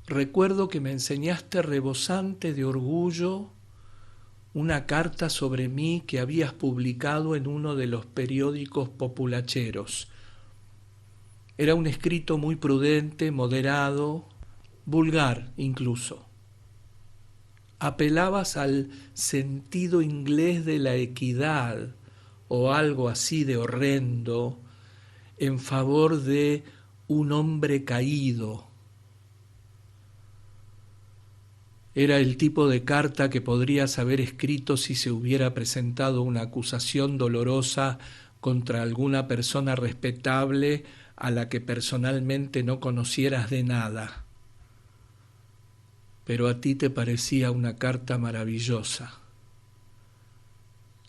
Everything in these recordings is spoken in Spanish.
Recuerdo que me enseñaste rebosante de orgullo una carta sobre mí que habías publicado en uno de los periódicos populacheros. Era un escrito muy prudente, moderado, vulgar incluso. Apelabas al sentido inglés de la equidad o algo así de horrendo en favor de un hombre caído. Era el tipo de carta que podrías haber escrito si se hubiera presentado una acusación dolorosa contra alguna persona respetable a la que personalmente no conocieras de nada. Pero a ti te parecía una carta maravillosa.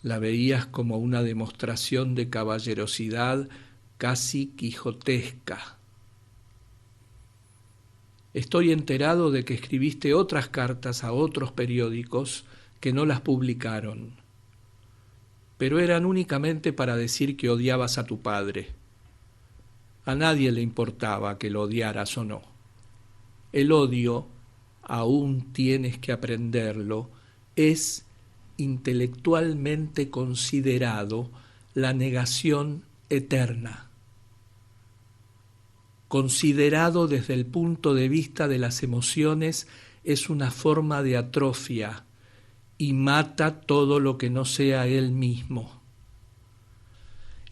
La veías como una demostración de caballerosidad casi quijotesca. Estoy enterado de que escribiste otras cartas a otros periódicos que no las publicaron, pero eran únicamente para decir que odiabas a tu padre. A nadie le importaba que lo odiaras o no. El odio, aún tienes que aprenderlo, es intelectualmente considerado la negación eterna. Considerado desde el punto de vista de las emociones, es una forma de atrofia y mata todo lo que no sea él mismo.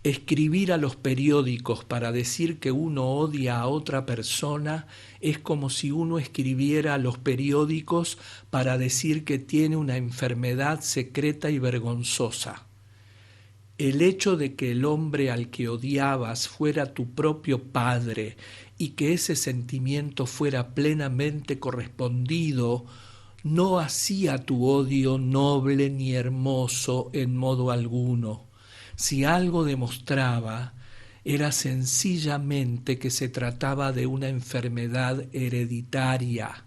Escribir a los periódicos para decir que uno odia a otra persona es como si uno escribiera a los periódicos para decir que tiene una enfermedad secreta y vergonzosa. El hecho de que el hombre al que odiabas fuera tu propio padre y que ese sentimiento fuera plenamente correspondido no hacía tu odio noble ni hermoso en modo alguno. Si algo demostraba, era sencillamente que se trataba de una enfermedad hereditaria.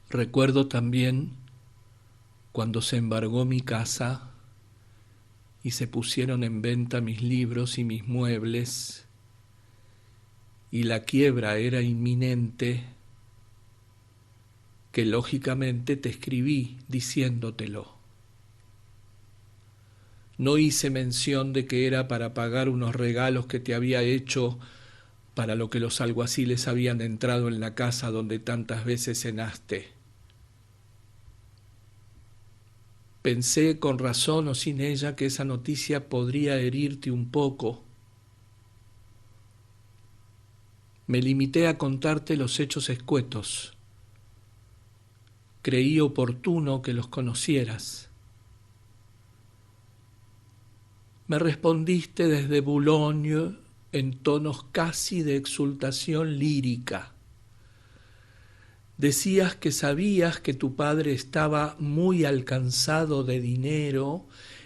Recuerdo también cuando se embargó mi casa y se pusieron en venta mis libros y mis muebles y la quiebra era inminente, que lógicamente te escribí diciéndotelo. No hice mención de que era para pagar unos regalos que te había hecho para lo que los alguaciles habían entrado en la casa donde tantas veces cenaste. Pensé con razón o sin ella que esa noticia podría herirte un poco. Me limité a contarte los hechos escuetos. Creí oportuno que los conocieras. Me respondiste desde Boulogne en tonos casi de exultación lírica. Decías que sabías que tu padre estaba muy alcanzado de dinero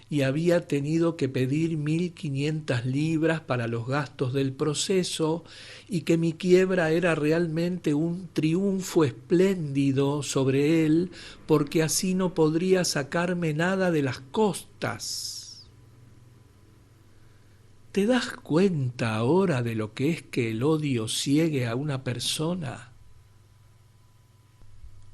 y había tenido que pedir 1.500 libras para los gastos del proceso y que mi quiebra era realmente un triunfo espléndido sobre él porque así no podría sacarme nada de las costas. ¿Te das cuenta ahora de lo que es que el odio ciegue a una persona?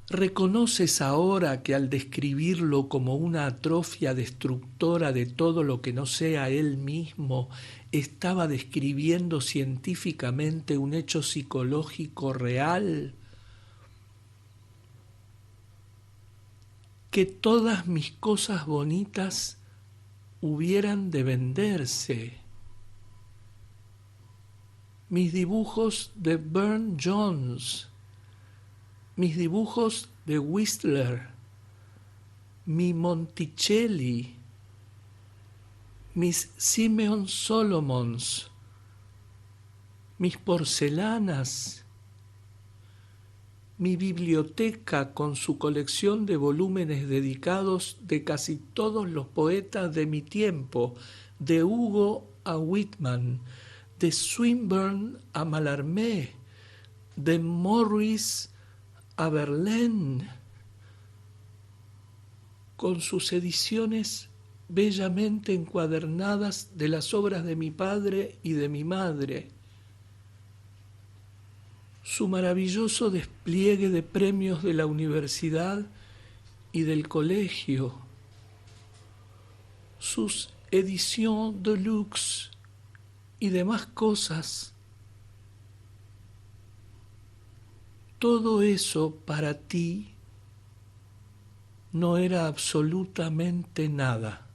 ¿Reconoces ahora que al describirlo como una atrofia destructora de todo lo que no sea él mismo, estaba describiendo científicamente un hecho psicológico real? Que todas mis cosas bonitas hubieran de venderse. Mis dibujos de Burne-Jones, mis dibujos de Whistler, mi Monticelli, mis Simeon Solomons, mis porcelanas, mi biblioteca con su colección de volúmenes dedicados de casi todos los poetas de mi tiempo, de Hugo a Whitman, de Swinburne a Mallarmé, de Morris a Verlaine. con sus ediciones bellamente encuadernadas de las obras de mi padre y de mi madre, su maravilloso despliegue de premios de la universidad y del colegio, sus editions de luxe y demás cosas. Todo eso para ti no era absolutamente nada.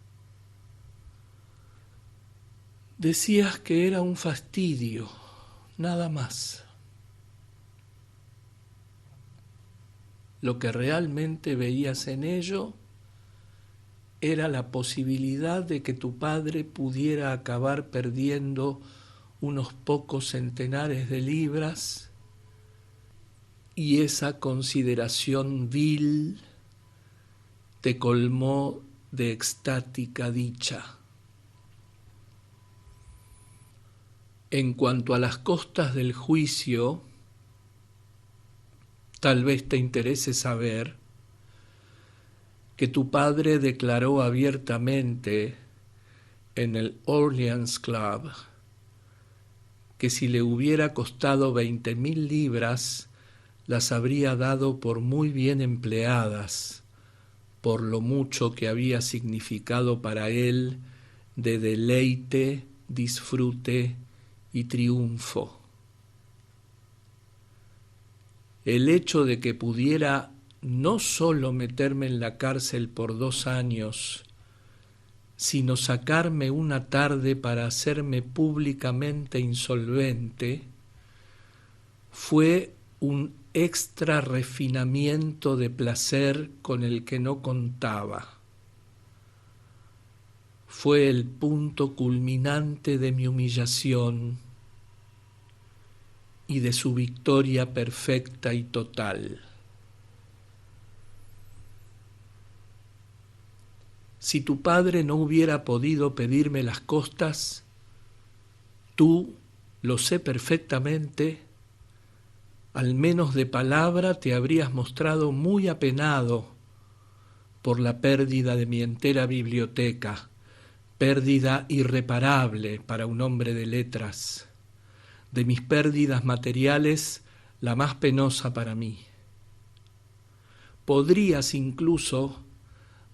Decías que era un fastidio, nada más. Lo que realmente veías en ello era la posibilidad de que tu padre pudiera acabar perdiendo unos pocos centenares de libras, y esa consideración vil te colmó de extática dicha. En cuanto a las costas del juicio, tal vez te interese saber que tu padre declaró abiertamente en el Orleans Club que si le hubiera costado 20.000 libras, las habría dado por muy bien empleadas, por lo mucho que había significado para él de deleite, disfrute y triunfo. El hecho de que pudiera no solo meterme en la cárcel por 2 años, sino sacarme una tarde para hacerme públicamente insolvente, fue un extra refinamiento de placer con el que no contaba. Fue el punto culminante de mi humillación y de su victoria perfecta y total. Si tu padre no hubiera podido pedirme las costas, tú, lo sé perfectamente, al menos de palabra te habrías mostrado muy apenado por la pérdida de mi entera biblioteca, pérdida irreparable para un hombre de letras, de mis pérdidas materiales la más penosa para mí. Podrías incluso,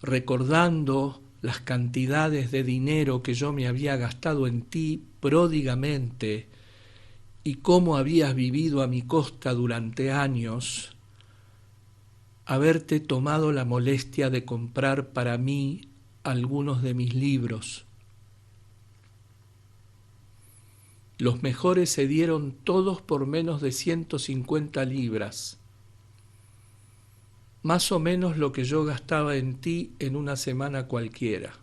recordando las cantidades de dinero que yo me había gastado en ti pródigamente y cómo habías vivido a mi costa durante años, haberte tomado la molestia de comprar para mí algunos de mis libros. Los mejores se dieron todos por menos de 150 libras, más o menos lo que yo gastaba en ti en una semana cualquiera.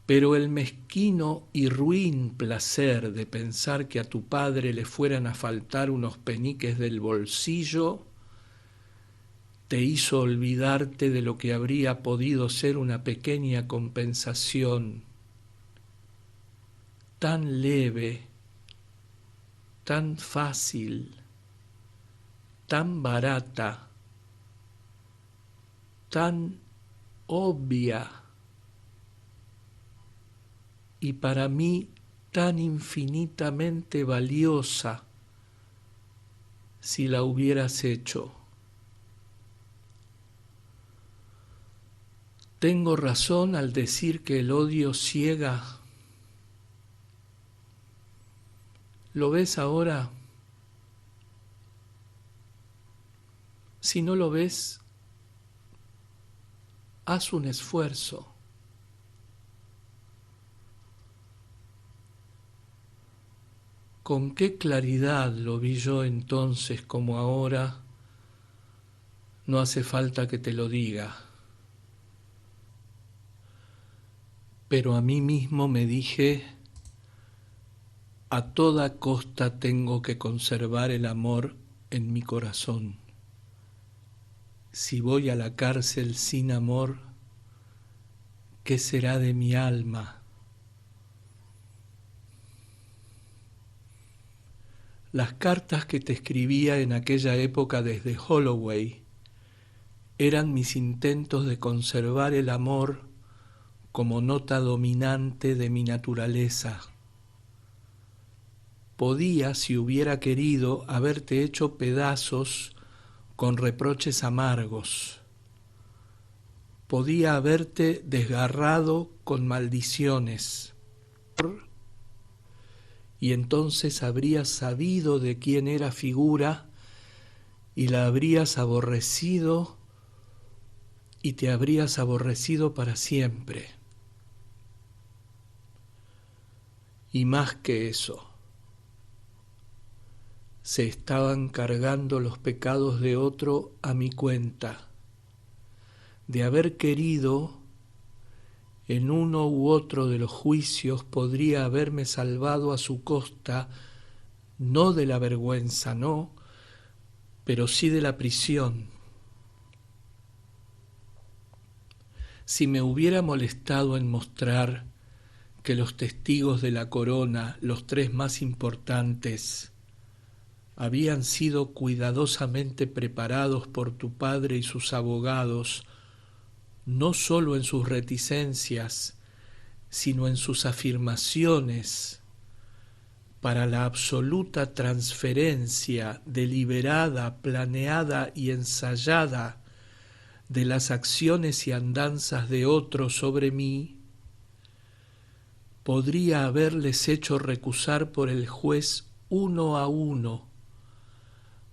Pero el mezquino y ruin placer de pensar que a tu padre le fueran a faltar unos peniques del bolsillo te hizo olvidarte de lo que habría podido ser una pequeña compensación tan leve, tan fácil, tan barata, tan obvia y para mí tan infinitamente valiosa si la hubieras hecho. ¿Tengo razón al decir que el odio ciega? ¿Lo ves ahora? Si no lo ves, haz un esfuerzo. Con qué claridad lo vi yo entonces como ahora, no hace falta que te lo diga. Pero a mí mismo me dije, a toda costa tengo que conservar el amor en mi corazón. Si voy a la cárcel sin amor, ¿qué será de mi alma? Las cartas que te escribía en aquella época desde Holloway eran mis intentos de conservar el amor como nota dominante de mi naturaleza. Podía, si hubiera querido, haberte hecho pedazos con reproches amargos. Podía haberte desgarrado con maldiciones. Y entonces habrías sabido de quién era figura y la habrías aborrecido y te habrías aborrecido para siempre. Y más que eso, se estaban cargando los pecados de otro a mi cuenta, de haber querido, en uno u otro de los juicios podría haberme salvado a su costa, no de la vergüenza, no, pero sí de la prisión. Si me hubiera molestado en mostrar que los testigos de la corona, los tres más importantes, habían sido cuidadosamente preparados por tu padre y sus abogados, no sólo en sus reticencias, sino en sus afirmaciones, para la absoluta transferencia deliberada, planeada y ensayada de las acciones y andanzas de otros sobre mí, podría haberles hecho recusar por el juez uno a uno,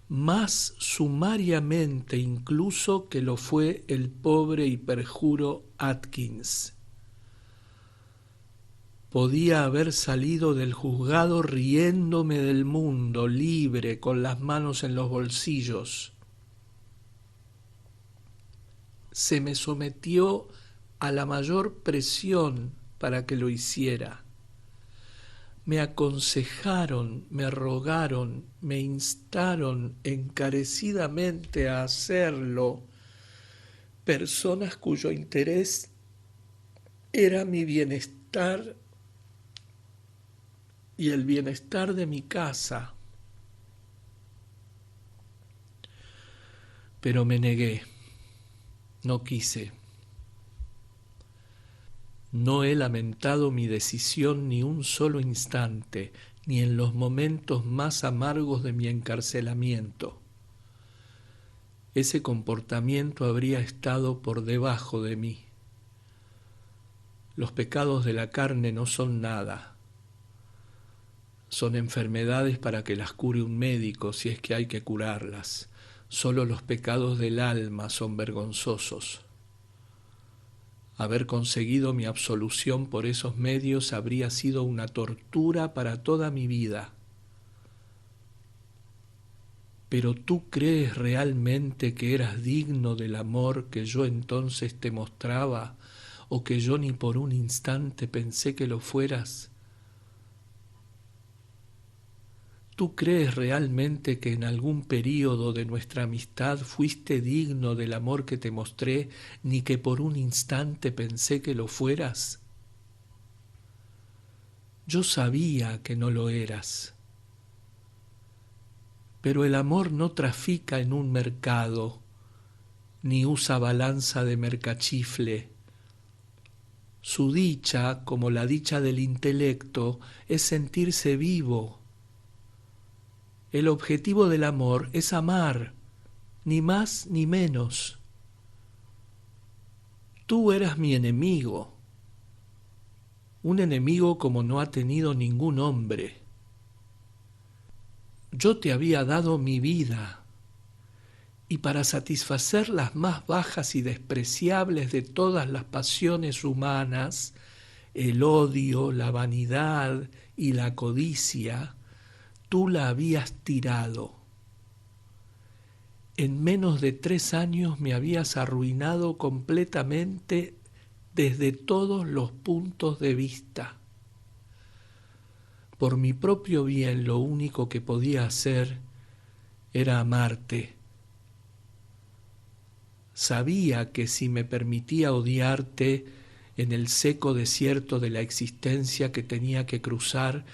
más sumariamente incluso que lo fue el pobre y perjuro Atkins. Podía haber salido del juzgado riéndome del mundo, libre, con las manos en los bolsillos. Se me sometió a la mayor presión para que lo hiciera. Me aconsejaron, me rogaron, me instaron encarecidamente a hacerlo personas cuyo interés era mi bienestar y el bienestar de mi casa. Pero me negué, no quise. No he lamentado mi decisión ni un solo instante, ni en los momentos más amargos de mi encarcelamiento. Ese comportamiento habría estado por debajo de mí. Los pecados de la carne no son nada. Son enfermedades para que las cure un médico si es que hay que curarlas. Solo los pecados del alma son vergonzosos. Haber conseguido mi absolución por esos medios habría sido una tortura para toda mi vida. Pero ¿tú crees realmente que eras digno del amor que yo entonces te mostraba, o que yo ni por un instante pensé que lo fueras? ¿Tú crees realmente que en algún período de nuestra amistad fuiste digno del amor que te mostré, ni que por un instante pensé que lo fueras? Yo sabía que no lo eras. Pero el amor no trafica en un mercado, ni usa balanza de mercachifle. Su dicha, como la dicha del intelecto, es sentirse vivo. El objetivo del amor es amar, ni más ni menos. Tú eras mi enemigo, un enemigo como no ha tenido ningún hombre. Yo te había dado mi vida, y para satisfacer las más bajas y despreciables de todas las pasiones humanas, el odio, la vanidad y la codicia, tú la habías tirado. En menos de 3 años me habías arruinado completamente desde todos los puntos de vista. Por mi propio bien, lo único que podía hacer era amarte. Sabía que si me permitía odiarte en el seco desierto de la existencia que tenía que cruzar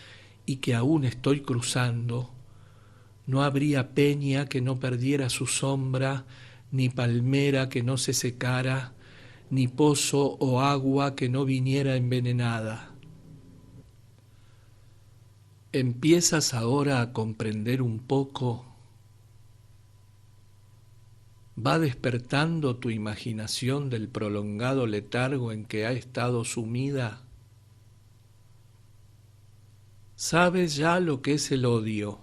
y que aún estoy cruzando, no habría peña que no perdiera su sombra, ni palmera que no se secara, ni pozo o agua que no viniera envenenada. ¿Empiezas ahora a comprender un poco? ¿Va despertando tu imaginación del prolongado letargo en que ha estado sumida? ¿Sabes ya lo que es el odio?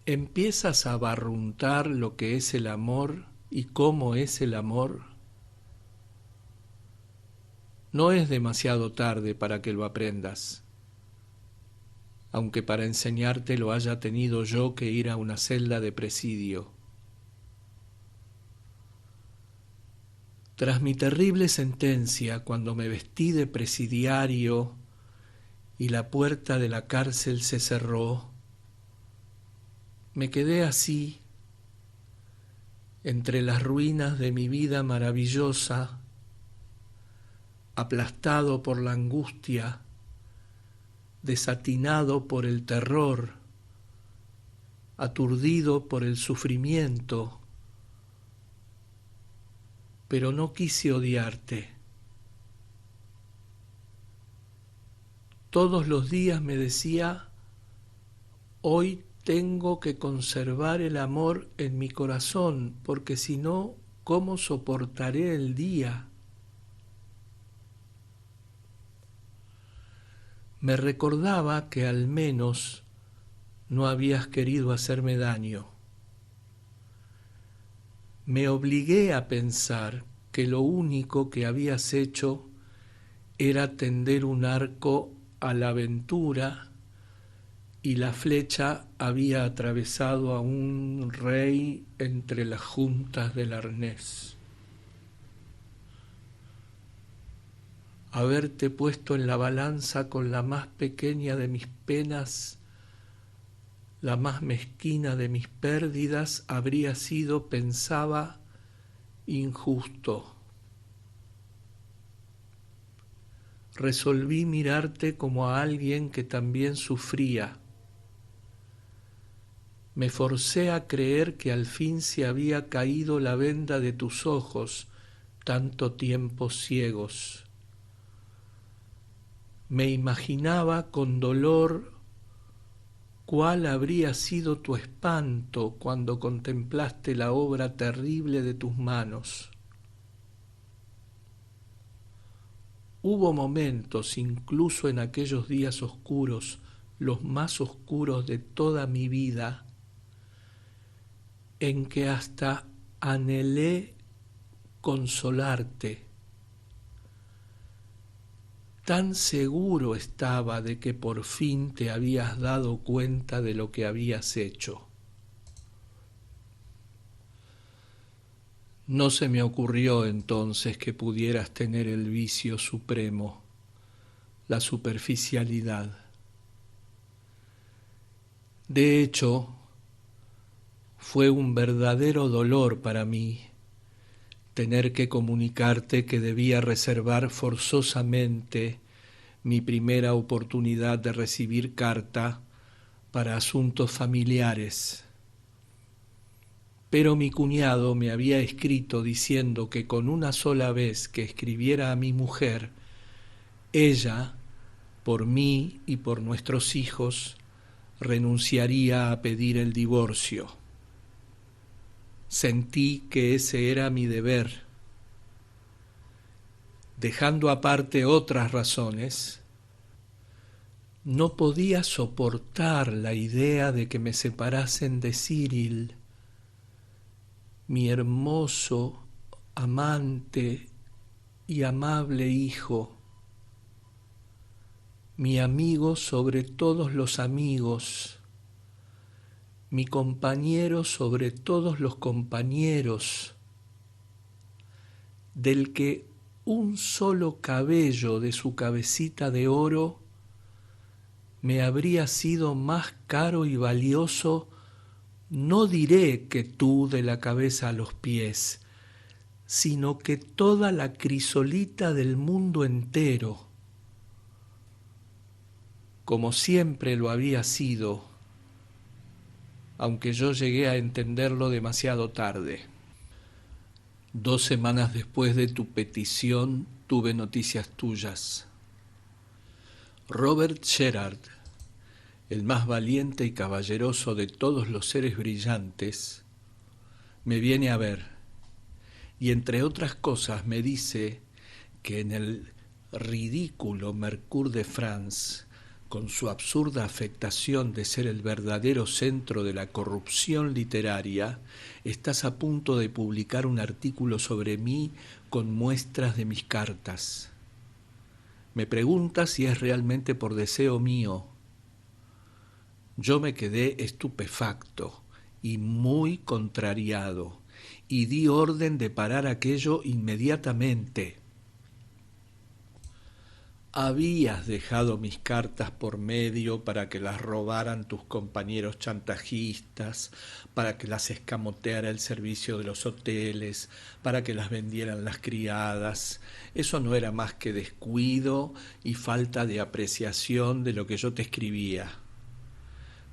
¿Empiezas a barruntar lo que es el amor y cómo es el amor? No es demasiado tarde para que lo aprendas, aunque para enseñarte lo haya tenido yo que ir a una celda de presidio. Tras mi terrible sentencia, cuando me vestí de presidiario y la puerta de la cárcel se cerró, me quedé así, entre las ruinas de mi vida maravillosa, aplastado por la angustia, desatinado por el terror, aturdido por el sufrimiento, pero no quise odiarte. Todos los días me decía, hoy tengo que conservar el amor en mi corazón, porque si no, ¿cómo soportaré el día? Me recordaba que al menos no habías querido hacerme daño. Me obligué a pensar que lo único que habías hecho era tender un arco a la aventura y la flecha había atravesado a un rey entre las juntas del arnés. Haberte puesto en la balanza con la más pequeña de mis penas, la más mezquina de mis pérdidas, habría sido, pensaba, injusto. Resolví mirarte como a alguien que también sufría. Me forcé a creer que al fin se había caído la venda de tus ojos, tanto tiempo ciegos. Me imaginaba con dolor cuál habría sido tu espanto cuando contemplaste la obra terrible de tus manos. Hubo momentos, incluso en aquellos días oscuros, los más oscuros de toda mi vida, en que hasta anhelé consolarte. Tan seguro estaba de que por fin te habías dado cuenta de lo que habías hecho. No se me ocurrió entonces que pudieras tener el vicio supremo, la superficialidad. De hecho, fue un verdadero dolor para mí tener que comunicarte que debía reservar forzosamente mi primera oportunidad de recibir carta para asuntos familiares. Pero mi cuñado me había escrito diciendo que con una sola vez que escribiera a mi mujer, ella, por mí y por nuestros hijos, renunciaría a pedir el divorcio. Sentí que ese era mi deber. Dejando aparte otras razones, no podía soportar la idea de que me separasen de Cyril, mi hermoso, amante y amable hijo, mi amigo sobre todos los amigos, mi compañero sobre todos los compañeros, del que un solo cabello de su cabecita de oro me habría sido más caro y valioso, no diré que tú de la cabeza a los pies, sino que toda la crisolita del mundo entero, como siempre lo había sido, aunque yo llegué a entenderlo demasiado tarde. 2 semanas después de tu petición tuve noticias tuyas. Robert Sherard, el más valiente y caballeroso de todos los seres brillantes, me viene a ver y entre otras cosas me dice que en el ridículo Mercure de France, con su absurda afectación de ser el verdadero centro de la corrupción literaria, estás a punto de publicar un artículo sobre mí con muestras de mis cartas. Me pregunta si es realmente por deseo mío. Yo me quedé estupefacto y muy contrariado, y di orden de parar aquello inmediatamente. Habías dejado mis cartas por medio para que las robaran tus compañeros chantajistas, para que las escamoteara el servicio de los hoteles, para que las vendieran las criadas. Eso no era más que descuido y falta de apreciación de lo que yo te escribía.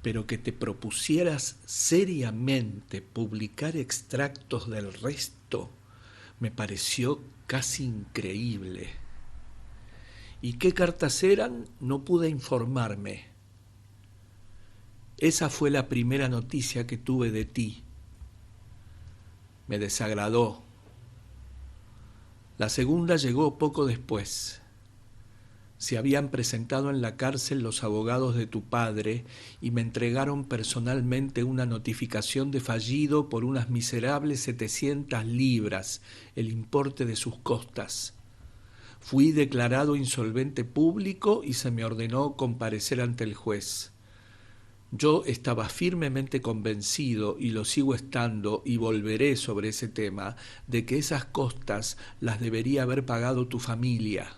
Pero que te propusieras seriamente publicar extractos del resto me pareció casi increíble. ¿Y qué cartas eran? No pude informarme. Esa fue la primera noticia que tuve de ti. Me desagradó. La segunda llegó poco después. Se habían presentado en la cárcel los abogados de tu padre y me entregaron personalmente una notificación de fallido por unas miserables 700 libras, el importe de sus costas. Fui declarado insolvente público y se me ordenó comparecer ante el juez. Yo estaba firmemente convencido, y lo sigo estando, y volveré sobre ese tema, de que esas costas las debería haber pagado tu familia.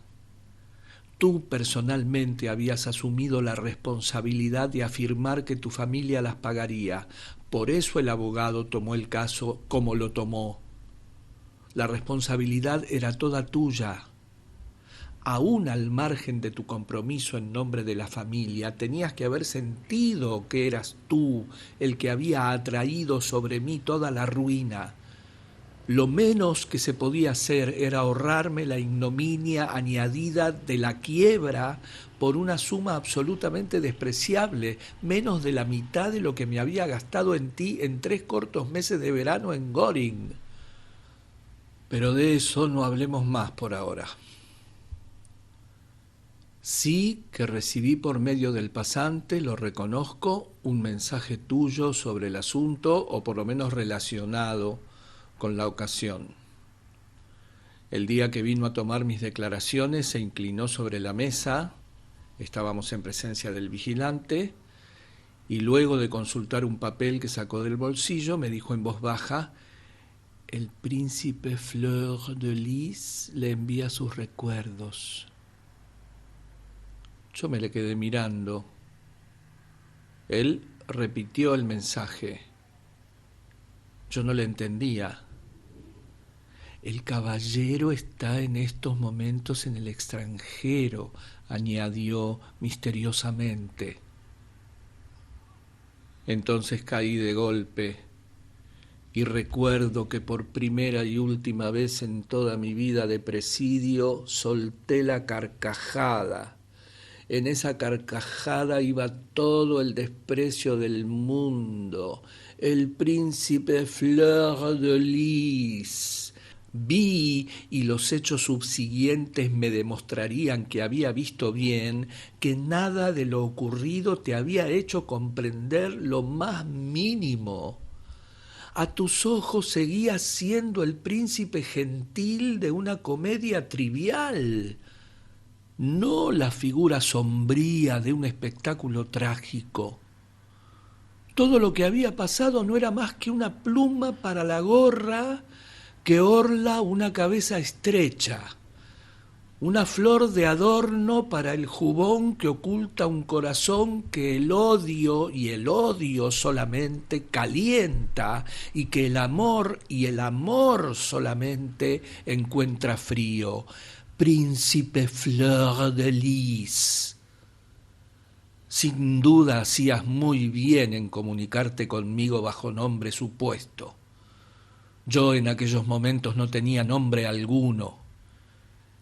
Tú personalmente habías asumido la responsabilidad de afirmar que tu familia las pagaría. Por eso el abogado tomó el caso como lo tomó. La responsabilidad era toda tuya. Aún al margen de tu compromiso en nombre de la familia, tenías que haber sentido que eras tú el que había atraído sobre mí toda la ruina. Lo menos que se podía hacer era ahorrarme la ignominia añadida de la quiebra por una suma absolutamente despreciable, menos de la mitad de lo que me había gastado en ti en 3 cortos meses de verano en Göring. Pero de eso no hablemos más por ahora. Sí que recibí por medio del pasante, lo reconozco, un mensaje tuyo sobre el asunto, o por lo menos relacionado con la ocasión. El día que vino a tomar mis declaraciones se inclinó sobre la mesa, estábamos en presencia del vigilante, y luego de consultar un papel que sacó del bolsillo, me dijo en voz baja: «El príncipe Fleur de Lis le envía sus recuerdos». Yo me le quedé mirando. Él repitió el mensaje. Yo no le entendía. «El caballero está en estos momentos en el extranjero», añadió misteriosamente. Entonces caí de golpe y recuerdo que por primera y última vez en toda mi vida de presidio solté la carcajada. En esa carcajada iba todo el desprecio del mundo. El príncipe Fleur de Lis. Vi, y los hechos subsiguientes me demostrarían que había visto bien, que nada de lo ocurrido te había hecho comprender lo más mínimo. A tus ojos seguías siendo el príncipe gentil de una comedia trivial, no la figura sombría de un espectáculo trágico. Todo lo que había pasado no era más que una pluma para la gorra que orla una cabeza estrecha, una flor de adorno para el jubón que oculta un corazón que el odio y el odio solamente calienta, y que el amor y el amor solamente encuentra frío. Príncipe Fleur de Lis. Sin duda hacías muy bien en comunicarte conmigo bajo nombre supuesto. Yo en aquellos momentos no tenía nombre alguno.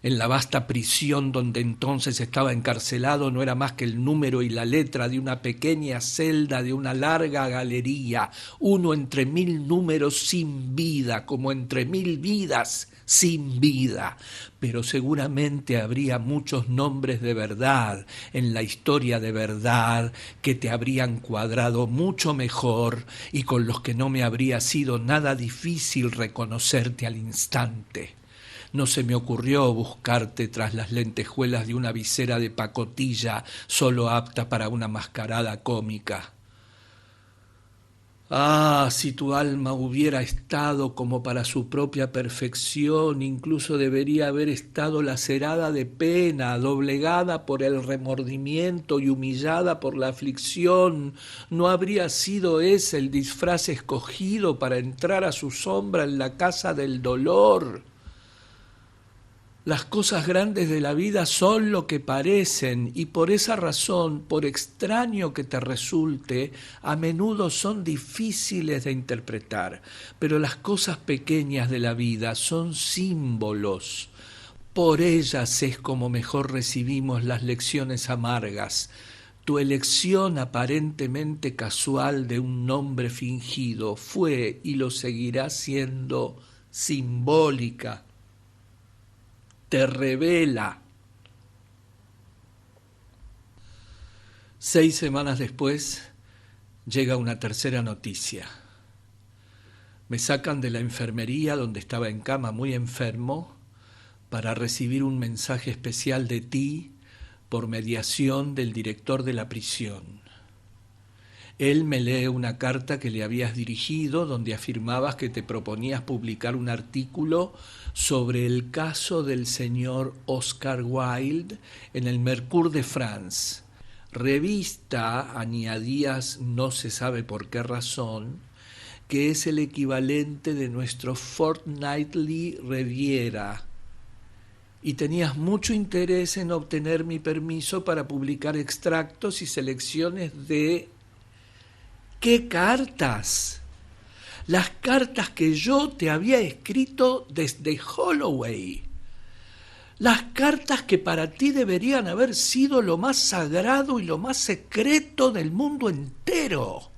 En la vasta prisión donde entonces estaba encarcelado no era más que el número y la letra de una pequeña celda de una larga galería, uno entre 1000 números sin vida, como entre 1000 vidas sin vida. Pero seguramente habría muchos nombres de verdad en la historia de verdad que te habrían cuadrado mucho mejor y con los que no me habría sido nada difícil reconocerte al instante. No se me ocurrió buscarte tras las lentejuelas de una visera de pacotilla solo apta para una mascarada cómica. Ah, si tu alma hubiera estado como para su propia perfección, incluso debería haber estado lacerada de pena, doblegada por el remordimiento y humillada por la aflicción, ¿no habría sido ese el disfraz escogido para entrar a su sombra en la casa del dolor? Las cosas grandes de la vida son lo que parecen y por esa razón, por extraño que te resulte, a menudo son difíciles de interpretar. Pero las cosas pequeñas de la vida son símbolos. Por ellas es como mejor recibimos las lecciones amargas. Tu elección aparentemente casual de un nombre fingido fue y lo seguirá siendo simbólica. Te revela. 6 semanas después llega una tercera noticia. Me sacan de la enfermería donde estaba en cama muy enfermo para recibir un mensaje especial de ti por mediación del director de la prisión. Él me lee una carta que le habías dirigido donde afirmabas que te proponías publicar un artículo sobre el caso del señor Oscar Wilde en el Mercure de France, revista, añadías no se sabe por qué razón, que es el equivalente de nuestro Fortnightly Riviera, y tenías mucho interés en obtener mi permiso para publicar extractos y selecciones de... ¿Qué cartas? Las cartas que yo te había escrito desde Holloway. Las cartas que para ti deberían haber sido lo más sagrado y lo más secreto del mundo entero.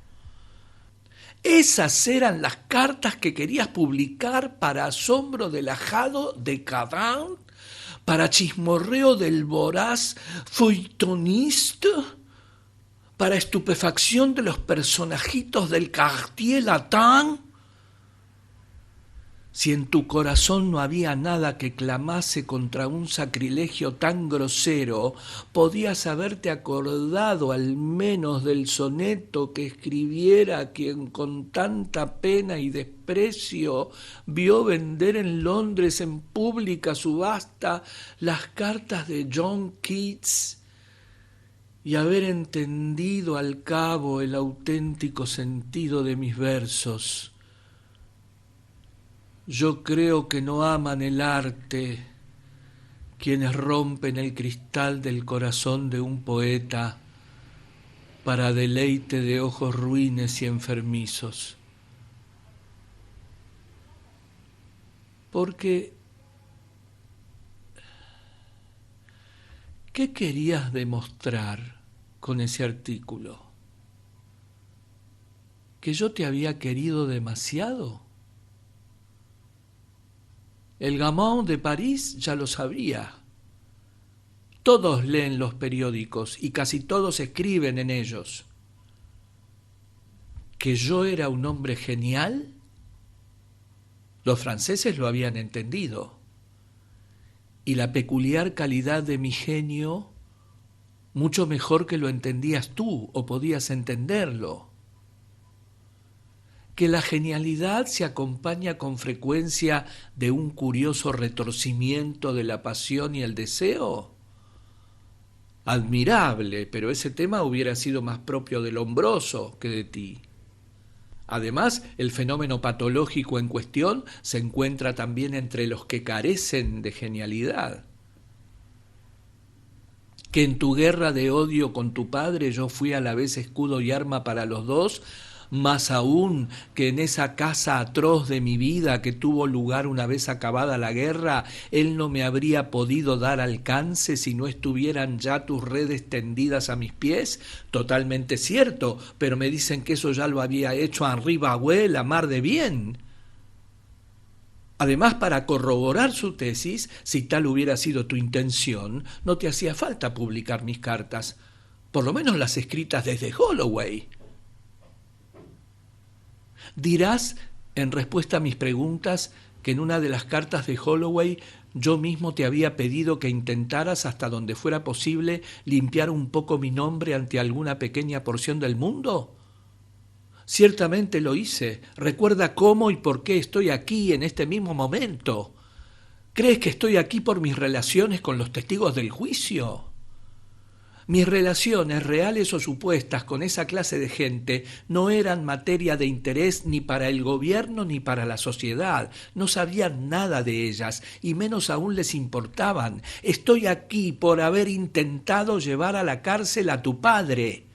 Esas eran las cartas que querías publicar para asombro del ajado de Cavant, para chismorreo del voraz feuilletoniste, para estupefacción de los personajitos del Quartier Latin. Si en tu corazón no había nada que clamase contra un sacrilegio tan grosero, podías haberte acordado al menos del soneto que escribiera quien con tanta pena y desprecio vio vender en Londres en pública subasta las cartas de John Keats, y haber entendido al cabo el auténtico sentido de mis versos. Yo creo que no aman el arte quienes rompen el cristal del corazón de un poeta para deleite de ojos ruines y enfermizos. Porque, ¿qué querías demostrar con ese artículo? ¿Que yo te había querido demasiado? El Gamin de París ya lo sabía. Todos leen los periódicos y casi todos escriben en ellos. ¿Que yo era un hombre genial? Los franceses lo habían entendido. Y la peculiar calidad de mi genio, mucho mejor que lo entendías tú o podías entenderlo. Que la genialidad se acompaña con frecuencia de un curioso retorcimiento de la pasión y el deseo. Admirable, pero ese tema hubiera sido más propio del hombroso que de ti. Además, el fenómeno patológico en cuestión se encuentra también entre los que carecen de genialidad. que en tu guerra de odio con tu padre yo fui a la vez escudo y arma para los dos, más aún que en esa casa atroz de mi vida que tuvo lugar una vez acabada la guerra, él no me habría podido dar alcance si no estuvieran ya tus redes tendidas a mis pies. Totalmente cierto, pero me dicen que eso ya lo había hecho Henri Bagué, la mar de bien. Además, para corroborar su tesis, si tal hubiera sido tu intención, no te hacía falta publicar mis cartas, por lo menos las escritas desde Holloway. Dirás, en respuesta a mis preguntas, que en una de las cartas de Holloway yo mismo te había pedido que intentaras hasta donde fuera posible limpiar un poco mi nombre ante alguna pequeña porción del mundo. Ciertamente lo hice. Recuerda cómo y por qué estoy aquí en este mismo momento. ¿Crees que estoy aquí por mis relaciones con los testigos del juicio? Mis relaciones, reales o supuestas, con esa clase de gente no eran materia de interés ni para el gobierno ni para la sociedad. No sabían nada de ellas y menos aún les importaban. Estoy aquí por haber intentado llevar a la cárcel a tu padre.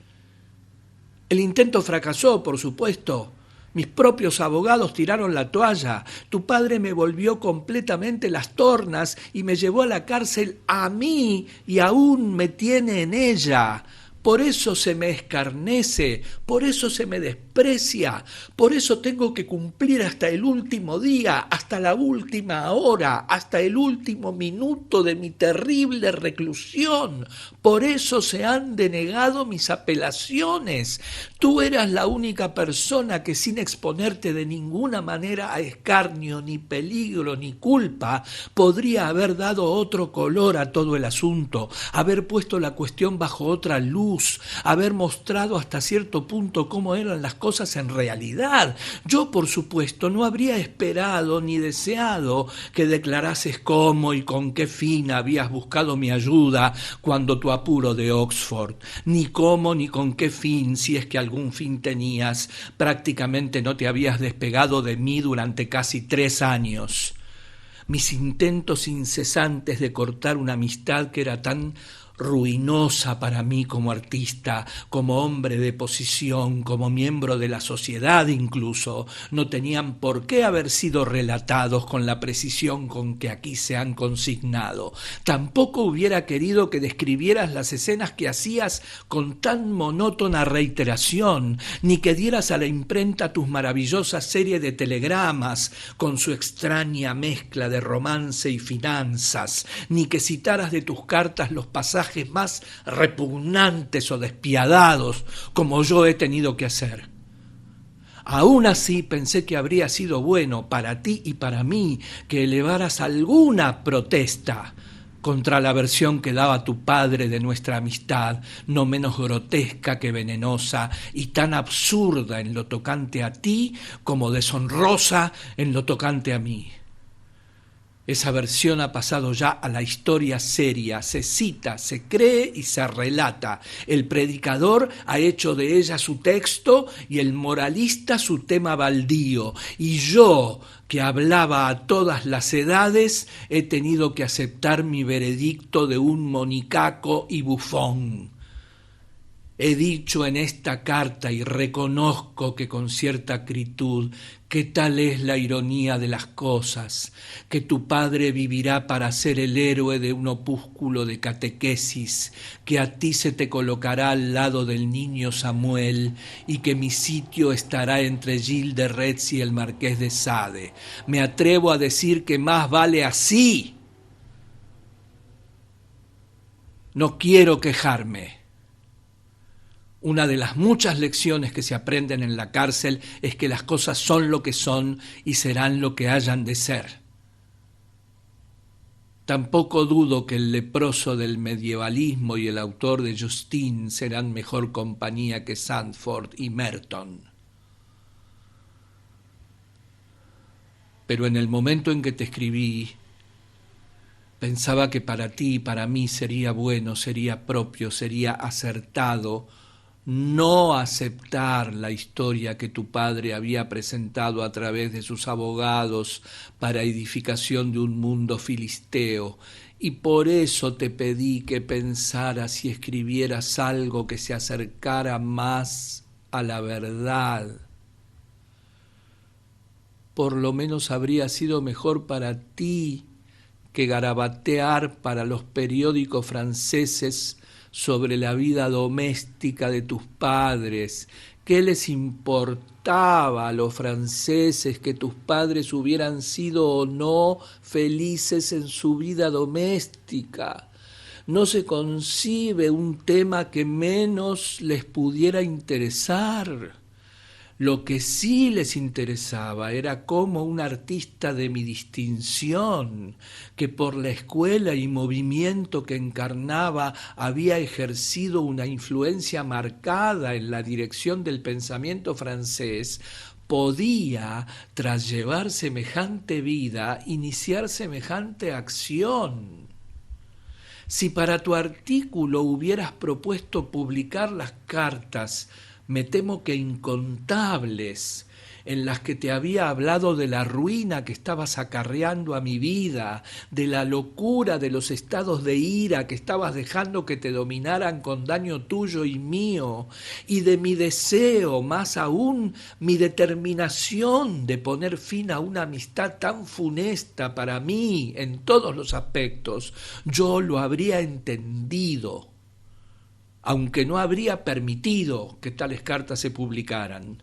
El intento fracasó, por supuesto. Mis propios abogados tiraron la toalla. Tu padre me volvió completamente las tornas y me llevó a la cárcel a mí y aún me tiene en ella. Por eso se me escarnece, por eso se me desprecia, por eso tengo que cumplir hasta el último día, hasta la última hora, hasta el último minuto de mi terrible reclusión. Por eso se han denegado mis apelaciones. Tú eras la única persona que, sin exponerte de ninguna manera a escarnio, ni peligro, ni culpa, podría haber dado otro color a todo el asunto, haber puesto la cuestión bajo otra luz, haber mostrado hasta cierto punto cómo eran las cosas en realidad. Yo, por supuesto, no habría esperado ni deseado que declarases cómo y con qué fin habías buscado mi ayuda cuando tu apuro de Oxford, ni cómo ni con qué fin, si es que algún fin tenías, prácticamente no te habías despegado de mí durante casi 3 años. Mis intentos incesantes de cortar una amistad que era tan ruinosa para mí como artista, como hombre de posición, como miembro de la sociedad incluso, no tenían por qué haber sido relatados con la precisión con que aquí se han consignado. Tampoco hubiera querido que describieras las escenas que hacías con tan monótona reiteración, ni que dieras a la imprenta tus maravillosas series de telegramas con su extraña mezcla de romance y finanzas, ni que citaras de tus cartas los pasajes más repugnantes o despiadados, como yo he tenido que hacer. Aún así pensé que habría sido bueno para ti y para mí que elevaras alguna protesta contra la versión que daba tu padre de nuestra amistad, no menos grotesca que venenosa y tan absurda en lo tocante a ti como deshonrosa en lo tocante a mí. Esa versión ha pasado ya a la historia seria, se cita, se cree y se relata. El predicador ha hecho de ella su texto y el moralista su tema baldío. Y yo, que hablaba a todas las edades, he tenido que aceptar mi veredicto de un monicaco y bufón. He dicho en esta carta y reconozco que con cierta acritud que tal es la ironía de las cosas, que tu padre vivirá para ser el héroe de un opúsculo de catequesis, que a ti se te colocará al lado del niño Samuel y que mi sitio estará entre Gilles de Retz y el Marqués de Sade. Me atrevo a decir que más vale así. No quiero quejarme. Una de las muchas lecciones que se aprenden en la cárcel es que las cosas son lo que son y serán lo que hayan de ser. Tampoco dudo que el leproso del medievalismo y el autor de Justine serán mejor compañía que Sandford y Merton. Pero en el momento en que te escribí, pensaba que para ti y para mí sería bueno, sería propio, sería acertado no aceptar la historia que tu padre había presentado a través de sus abogados para edificación de un mundo filisteo, y por eso te pedí que pensaras y escribieras algo que se acercara más a la verdad. Por lo menos habría sido mejor para ti que garabatear para los periódicos franceses sobre la vida doméstica de tus padres. ¿Qué les importaba a los franceses que tus padres hubieran sido o no felices en su vida doméstica? No se concibe un tema que menos les pudiera interesar. Lo que sí les interesaba era cómo un artista de mi distinción, que por la escuela y movimiento que encarnaba había ejercido una influencia marcada en la dirección del pensamiento francés, podía, tras llevar semejante vida, iniciar semejante acción. Si para tu artículo hubieras propuesto publicar las cartas, me temo que incontables, en las que te había hablado de la ruina que estabas acarreando a mi vida, de la locura de los estados de ira que estabas dejando que te dominaran con daño tuyo y mío, y de mi deseo, más aún, mi determinación de poner fin a una amistad tan funesta para mí en todos los aspectos, yo lo habría entendido, aunque no habría permitido que tales cartas se publicaran.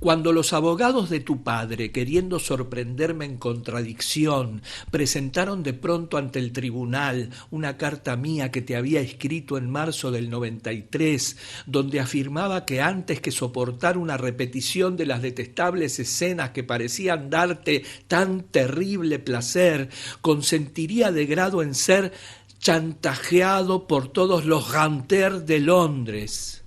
Cuando los abogados de tu padre, queriendo sorprenderme en contradicción, presentaron de pronto ante el tribunal una carta mía que te había escrito en marzo del 93, donde afirmaba que antes que soportar una repetición de las detestables escenas que parecían darte tan terrible placer, consentiría de grado en ser chantajeado por todos los ganters de Londres.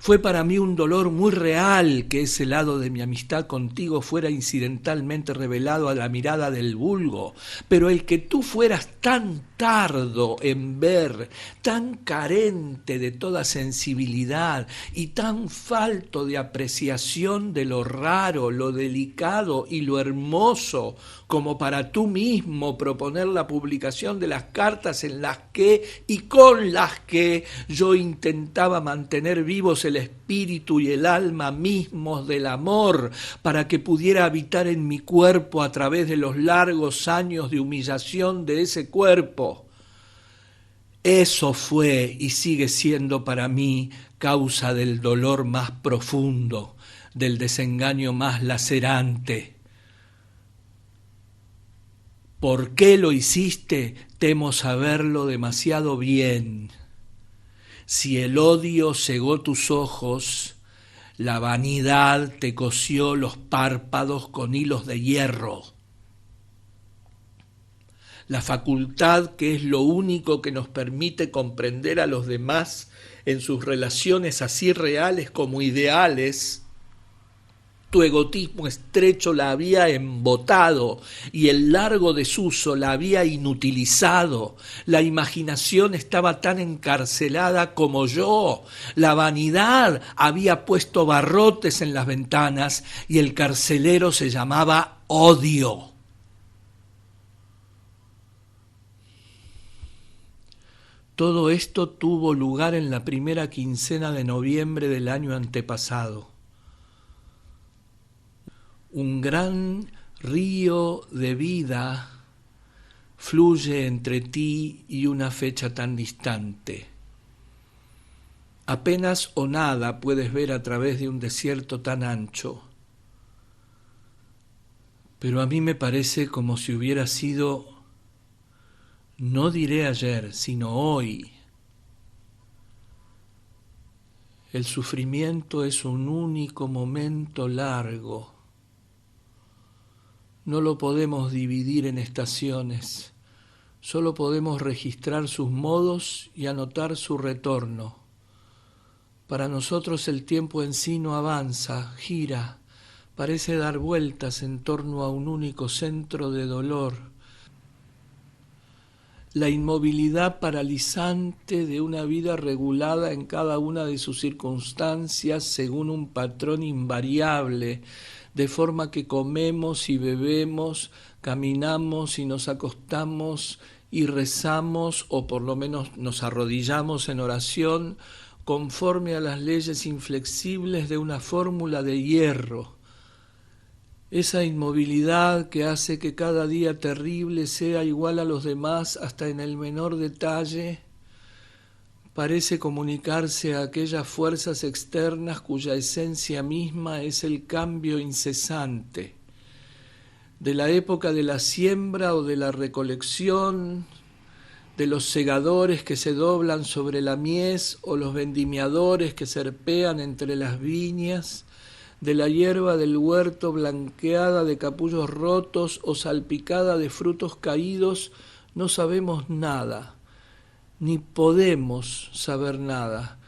Fue para mí un dolor muy real que ese lado de mi amistad contigo fuera incidentalmente revelado a la mirada del vulgo, pero el que tú fueras tan tardo en ver, tan carente de toda sensibilidad y tan falto de apreciación de lo raro, lo delicado y lo hermoso, como para tú mismo proponer la publicación de las cartas en las que y con las que yo intentaba mantener vivos el espíritu y el alma mismos del amor, para que pudiera habitar en mi cuerpo a través de los largos años de humillación de ese cuerpo. Eso fue y sigue siendo para mí causa del dolor más profundo, del desengaño más lacerante. ¿Por qué lo hiciste? Temo saberlo demasiado bien. Si el odio cegó tus ojos, la vanidad te cosió los párpados con hilos de hierro. La facultad que es lo único que nos permite comprender a los demás en sus relaciones así reales como ideales, tu egotismo estrecho la había embotado y el largo desuso la había inutilizado. La imaginación estaba tan encarcelada como yo. La vanidad había puesto barrotes en las ventanas y el carcelero se llamaba odio. Todo esto tuvo lugar en la primera quincena de noviembre del año antepasado. Un gran río de vida fluye entre ti y una fecha tan distante. Apenas o nada puedes ver a través de un desierto tan ancho. Pero a mí me parece como si hubiera sido, no diré ayer, sino hoy. El sufrimiento es un único momento largo. No lo podemos dividir en estaciones, solo podemos registrar sus modos y anotar su retorno. Para nosotros el tiempo en sí no avanza, gira, parece dar vueltas en torno a un único centro de dolor. la inmovilidad paralizante de una vida regulada en cada una de sus circunstancias según un patrón invariable, de forma que comemos y bebemos, caminamos y nos acostamos y rezamos, o por lo menos nos arrodillamos en oración, conforme a las leyes inflexibles de una fórmula de hierro. Esa inmovilidad que hace que cada día terrible sea igual a los demás hasta en el menor detalle, parece comunicarse a aquellas fuerzas externas cuya esencia misma es el cambio incesante. De la época de la siembra o de la recolección, de los segadores que se doblan sobre la mies o los vendimiadores que serpean entre las viñas, de la hierba del huerto blanqueada de capullos rotos o salpicada de frutos caídos, no sabemos nada, ni podemos saber nada.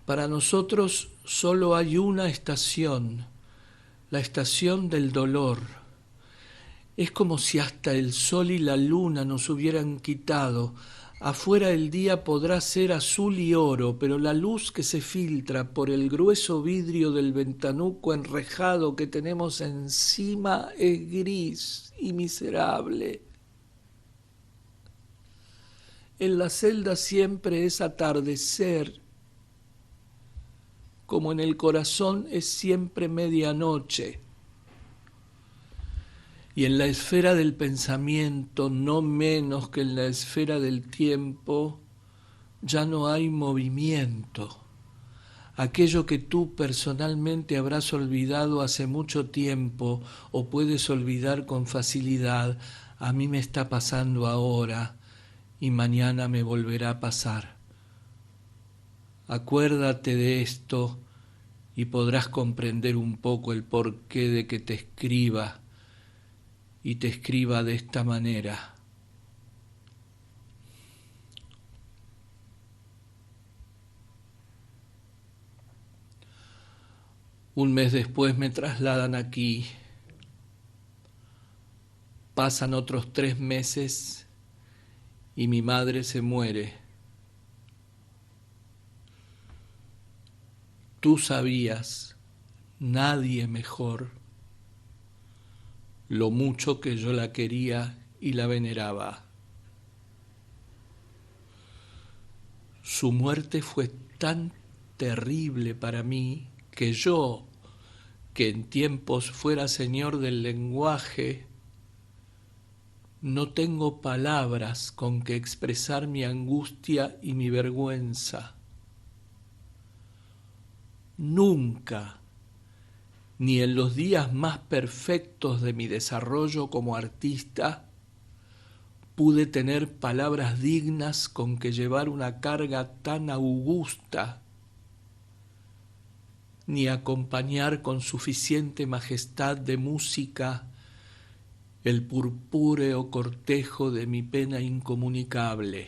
Para nosotros solo hay una estación, la estación del dolor. Es como si hasta el sol y la luna nos hubieran quitado. Afuera el día podrá ser azul y oro, pero la luz que se filtra por el grueso vidrio del ventanuco enrejado que tenemos encima es gris y miserable. En la celda siempre es atardecer, como en el corazón es siempre medianoche. Y en la esfera del pensamiento, no menos que en la esfera del tiempo, ya no hay movimiento. Aquello que tú personalmente habrás olvidado hace mucho tiempo o puedes olvidar con facilidad, a mí me está pasando ahora y mañana me volverá a pasar. Acuérdate de esto y podrás comprender un poco el porqué de que te escriba y te escriba de esta manera. Un mes después me trasladan aquí. Pasan otros 3 meses y mi madre se muere. Tú sabías, nadie mejor, lo mucho que yo la quería y la veneraba. Su muerte fue tan terrible para mí que yo, que en tiempos fuera señor del lenguaje, no tengo palabras con que expresar mi angustia y mi vergüenza. Nunca, ni en los días más perfectos de mi desarrollo como artista, pude tener palabras dignas con que llevar una carga tan augusta, ni acompañar con suficiente majestad de música el purpúreo cortejo de mi pena incomunicable.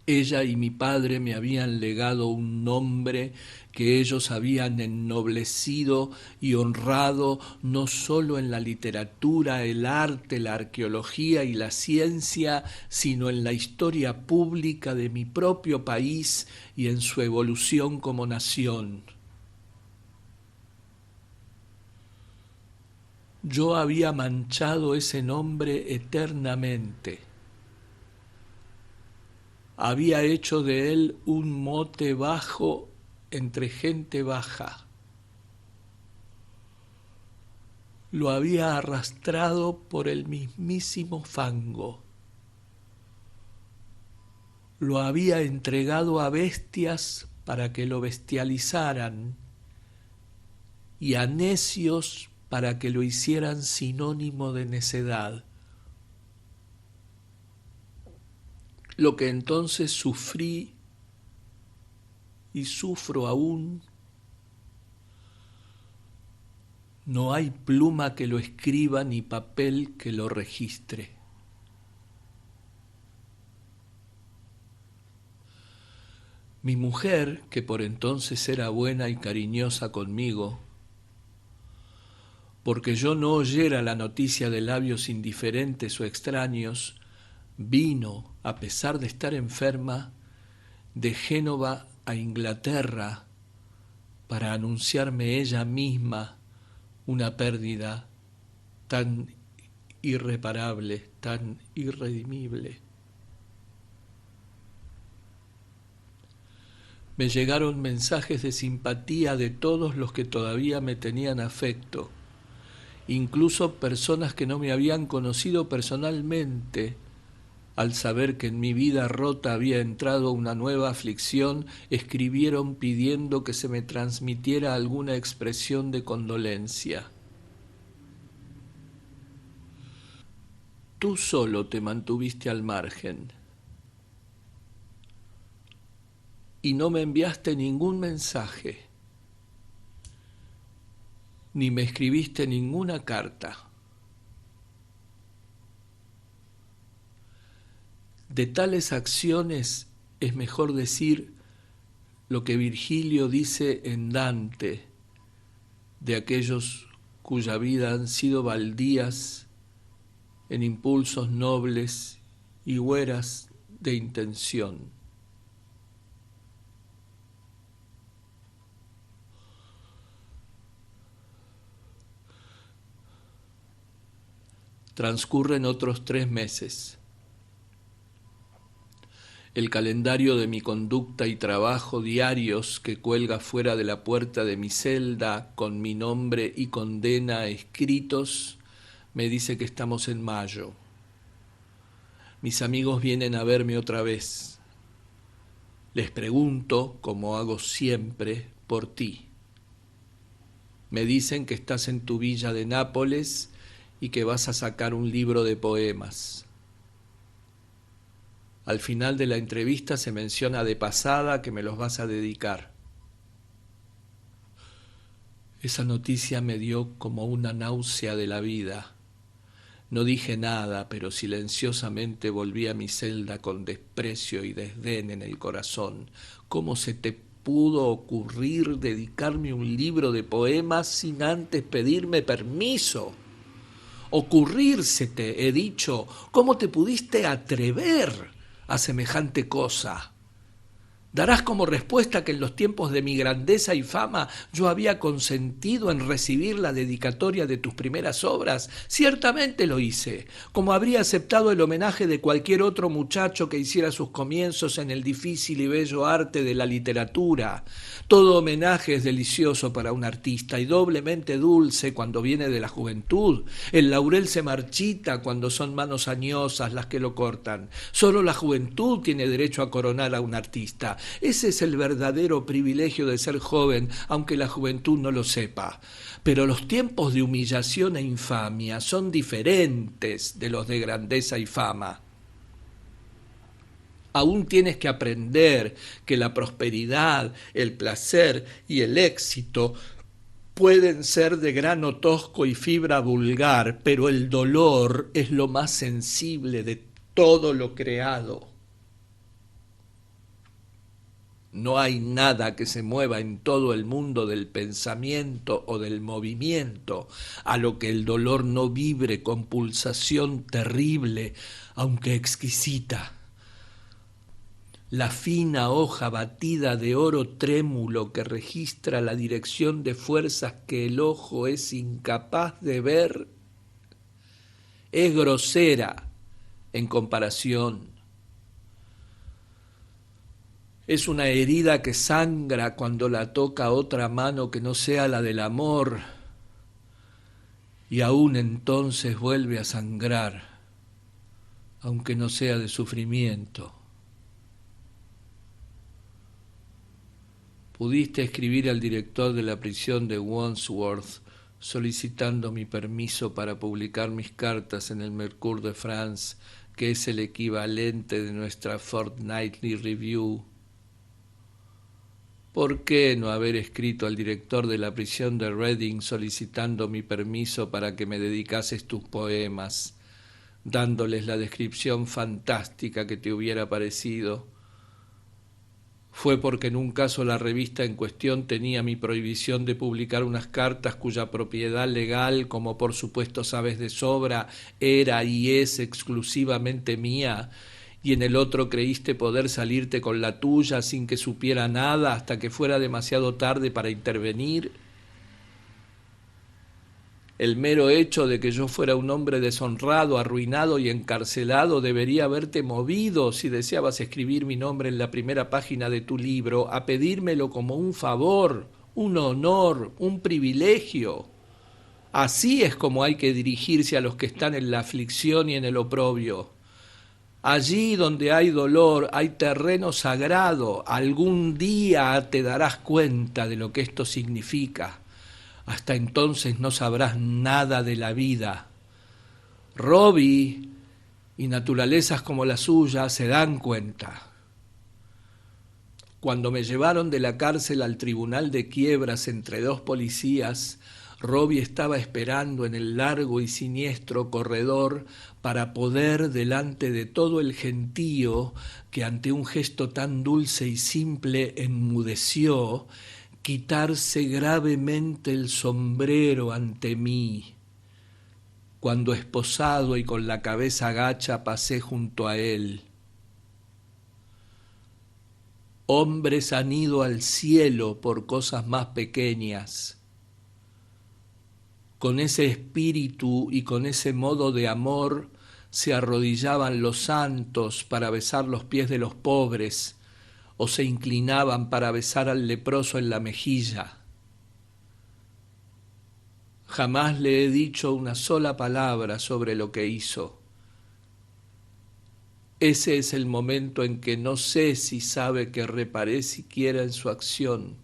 Ella y mi padre me habían legado un nombre que ellos habían ennoblecido y honrado no sólo en la literatura, el arte, la arqueología y la ciencia, sino en la historia pública de mi propio país y en su evolución como nación. Yo había manchado ese nombre eternamente. Había hecho de él un mote bajo entre gente baja. Lo había arrastrado por el mismísimo fango. Lo había entregado a bestias para que lo bestializaran y a necios para que lo hicieran sinónimo de necedad. Lo que entonces sufrí y sufro aún, no hay pluma que lo escriba ni papel que lo registre. Mi mujer, que por entonces era buena y cariñosa conmigo, porque yo no oyera la noticia de labios indiferentes o extraños, vino, a pesar de estar enferma, de Génova a Inglaterra para anunciarme ella misma una pérdida tan irreparable, tan irredimible. Me llegaron mensajes de simpatía de todos los que todavía me tenían afecto, incluso personas que no me habían conocido personalmente. Al saber que en mi vida rota había entrado una nueva aflicción, escribieron pidiendo que se me transmitiera alguna expresión de condolencia. Tú solo te mantuviste al margen y no me enviaste ningún mensaje, ni me escribiste ninguna carta. De tales acciones es mejor decir lo que Virgilio dice en Dante, de aquellos cuya vida han sido baldías en impulsos nobles y hueras de intención. Transcurren otros 3 meses. El calendario de mi conducta y trabajo diarios que cuelga fuera de la puerta de mi celda con mi nombre y condena escritos me dice que estamos en mayo. Mis amigos vienen a verme otra vez. Les pregunto, como hago siempre, por ti. Me dicen que estás en tu villa de Nápoles y que vas a sacar un libro de poemas. Al final de la entrevista se menciona de pasada que me los vas a dedicar. Esa noticia me dio como una náusea de la vida. No dije nada, pero silenciosamente volví a mi celda con desprecio y desdén en el corazón. ¿Cómo se te pudo ocurrir dedicarme un libro de poemas sin antes pedirme permiso? Ocurrírsete, he dicho, ¿cómo te pudiste atrever a semejante cosa? Darás como respuesta que en los tiempos de mi grandeza y fama yo había consentido en recibir la dedicatoria de tus primeras obras. Ciertamente lo hice, como habría aceptado el homenaje de cualquier otro muchacho que hiciera sus comienzos en el difícil y bello arte de la literatura. Todo homenaje es delicioso para un artista y doblemente dulce cuando viene de la juventud. El laurel se marchita cuando son manos añosas las que lo cortan. Solo la juventud tiene derecho a coronar a un artista. Ese es el verdadero privilegio de ser joven, aunque la juventud no lo sepa. Pero los tiempos de humillación e infamia son diferentes de los de grandeza y fama. Aún tienes que aprender que la prosperidad, el placer y el éxito pueden ser de grano tosco y fibra vulgar, pero el dolor es lo más sensible de todo lo creado. No hay nada que se mueva en todo el mundo del pensamiento o del movimiento a lo que el dolor no vibre con pulsación terrible, aunque exquisita. La fina hoja batida de oro trémulo que registra la dirección de fuerzas que el ojo es incapaz de ver es grosera en comparación. Es una herida que sangra cuando la toca otra mano que no sea la del amor, y aún entonces vuelve a sangrar, aunque no sea de sufrimiento. Pudiste escribir al director de la prisión de Wandsworth solicitando mi permiso para publicar mis cartas en el Mercure de France, que es el equivalente de nuestra Fortnightly Review. ¿Por qué no haber escrito al director de la prisión de Reading solicitando mi permiso para que me dedicases tus poemas, dándoles la descripción fantástica que te hubiera parecido? fue porque en un caso la revista en cuestión tenía mi prohibición de publicar unas cartas cuya propiedad legal, como por supuesto sabes de sobra, era y es exclusivamente mía, y en el otro creíste poder salirte con la tuya sin que supiera nada hasta que fuera demasiado tarde para intervenir. El mero hecho de que yo fuera un hombre deshonrado, arruinado y encarcelado debería haberte movido, si deseabas escribir mi nombre en la primera página de tu libro, a pedírmelo como un favor, un honor, un privilegio. Así es como hay que dirigirse a los que están en la aflicción y en el oprobio. Allí donde hay dolor, hay terreno sagrado. Algún día te darás cuenta de lo que esto significa. Hasta entonces no sabrás nada de la vida. Robbie y naturalezas como la suya se dan cuenta. Cuando me llevaron de la cárcel al tribunal de quiebras entre dos policías, Robbie estaba esperando en el largo y siniestro corredor para poder, delante de todo el gentío que ante un gesto tan dulce y simple enmudeció, quitarse gravemente el sombrero ante mí. Cuando esposado y con la cabeza gacha pasé junto a él. Hombres han ido al cielo por cosas más pequeñas. Con ese espíritu y con ese modo de amor se arrodillaban los santos para besar los pies de los pobres, o se inclinaban para besar al leproso en la mejilla. Jamás le he dicho una sola palabra sobre lo que hizo. Ese es el momento en que no sé si sabe que reparé siquiera en su acción.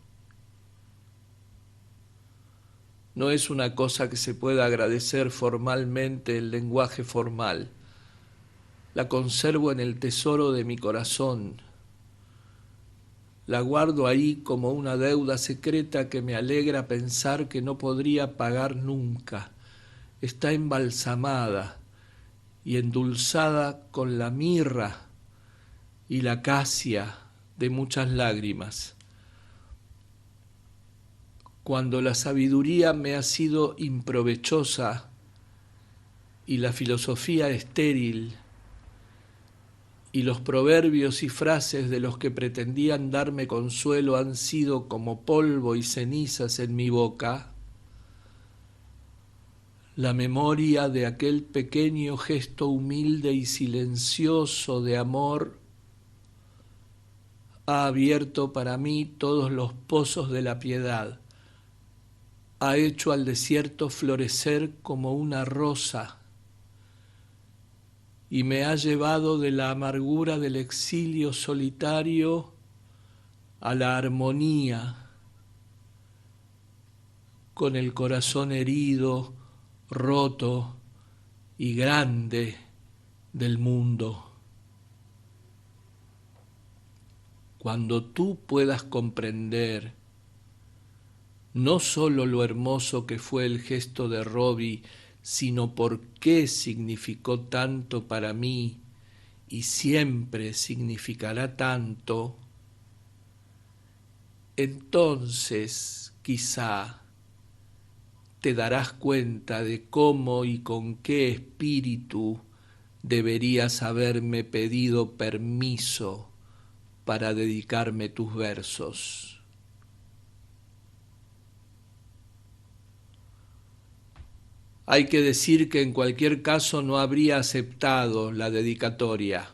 No es una cosa que se pueda agradecer formalmente el lenguaje formal. La conservo en el tesoro de mi corazón. La guardo ahí como una deuda secreta que me alegra pensar que no podría pagar nunca. Está embalsamada y endulzada con la mirra y la acacia de muchas lágrimas. Cuando la sabiduría me ha sido improvechosa y la filosofía estéril, y los proverbios y frases de los que pretendían darme consuelo han sido como polvo y cenizas en mi boca, la memoria de aquel pequeño gesto humilde y silencioso de amor ha abierto para mí todos los pozos de la piedad, ha hecho al desierto florecer como una rosa, y me ha llevado de la amargura del exilio solitario a la armonía, con el corazón herido, roto y grande del mundo. Cuando tú puedas comprender no sólo lo hermoso que fue el gesto de Robbie, sino por qué significó tanto para mí y siempre significará tanto, entonces quizá te darás cuenta de cómo y con qué espíritu deberías haberme pedido permiso para dedicarme tus versos. Hay que decir que en cualquier caso no habría aceptado la dedicatoria,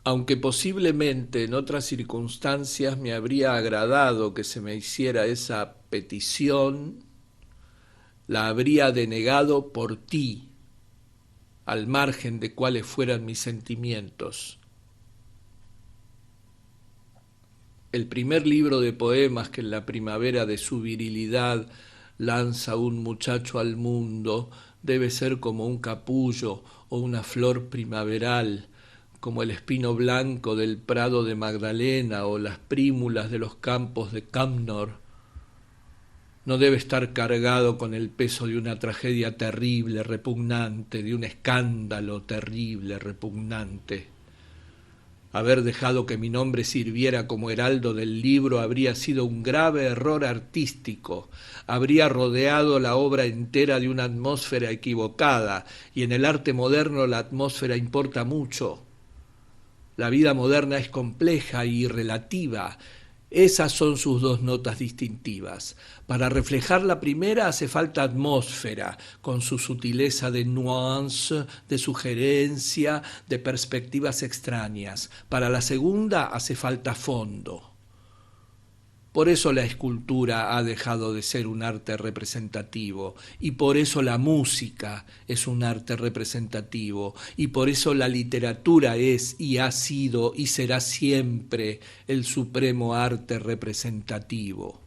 aunque posiblemente en otras circunstancias me habría agradado que se me hiciera esa petición, la habría denegado por ti, al margen de cuáles fueran mis sentimientos. El primer libro de poemas que en la primavera de su virilidad lanza un muchacho al mundo debe ser como un capullo o una flor primaveral, como el espino blanco del prado de Magdalena o las prímulas de los campos de Cumnor. No debe estar cargado con el peso de una tragedia terrible, repugnante, de un escándalo terrible, repugnante. Haber dejado que mi nombre sirviera como heraldo del libro habría sido un grave error artístico, habría rodeado la obra entera de una atmósfera equivocada, y en el arte moderno la atmósfera importa mucho. La vida moderna es compleja y relativa. Esas son sus dos notas distintivas. Para reflejar la primera hace falta atmósfera, con su sutileza de nuance, de sugerencia, de perspectivas extrañas. Para la segunda hace falta fondo. Por eso la escultura ha dejado de ser un arte representativo, y por eso la música es un arte representativo, y por eso la literatura es y ha sido y será siempre el supremo arte representativo.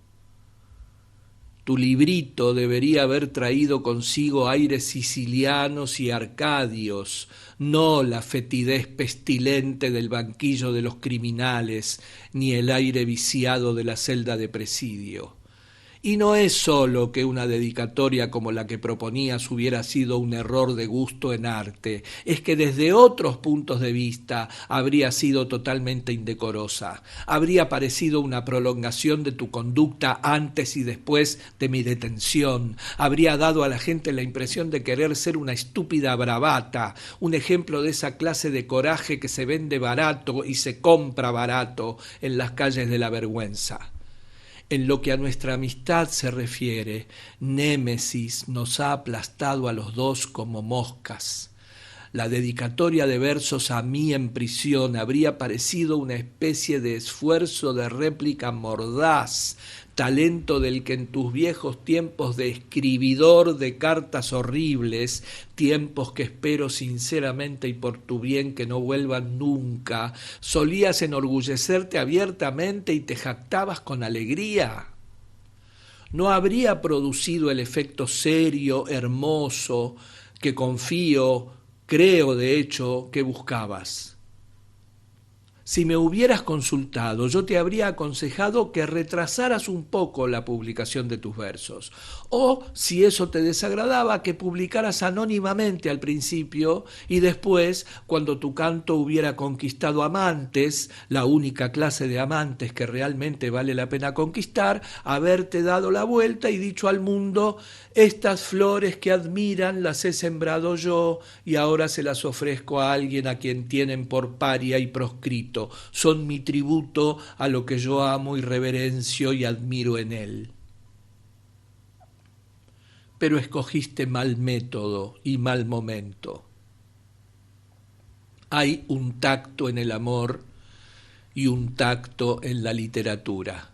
Tu librito debería haber traído consigo aires sicilianos y arcadios, no la fetidez pestilente del banquillo de los criminales, ni el aire viciado de la celda de presidio. Y no es sólo que una dedicatoria como la que proponías hubiera sido un error de gusto en arte, es que desde otros puntos de vista habría sido totalmente indecorosa, habría parecido una prolongación de tu conducta antes y después de mi detención, habría dado a la gente la impresión de querer ser una estúpida bravata, un ejemplo de esa clase de coraje que se vende barato y se compra barato en las calles de la vergüenza. En lo que a nuestra amistad se refiere, Némesis nos ha aplastado a los dos como moscas. La dedicatoria de versos a mí en prisión habría parecido una especie de esfuerzo de réplica mordaz, talento del que en tus viejos tiempos de escribidor de cartas horribles, tiempos que espero sinceramente y por tu bien que no vuelvan nunca, solías enorgullecerte abiertamente y te jactabas con alegría. No habría producido el efecto serio, hermoso, que confío, creo de hecho, que buscabas. Si me hubieras consultado, yo te habría aconsejado que retrasaras un poco la publicación de tus versos. O, si eso te desagradaba, que publicaras anónimamente al principio y después, cuando tu canto hubiera conquistado amantes, la única clase de amantes que realmente vale la pena conquistar, haberte dado la vuelta y dicho al mundo: estas flores que admiran las he sembrado yo y ahora se las ofrezco a alguien a quien tienen por paria y proscrito. Son mi tributo a lo que yo amo y reverencio y admiro en él. Pero escogiste mal método y mal momento. Hay un tacto en el amor y un tacto en la literatura.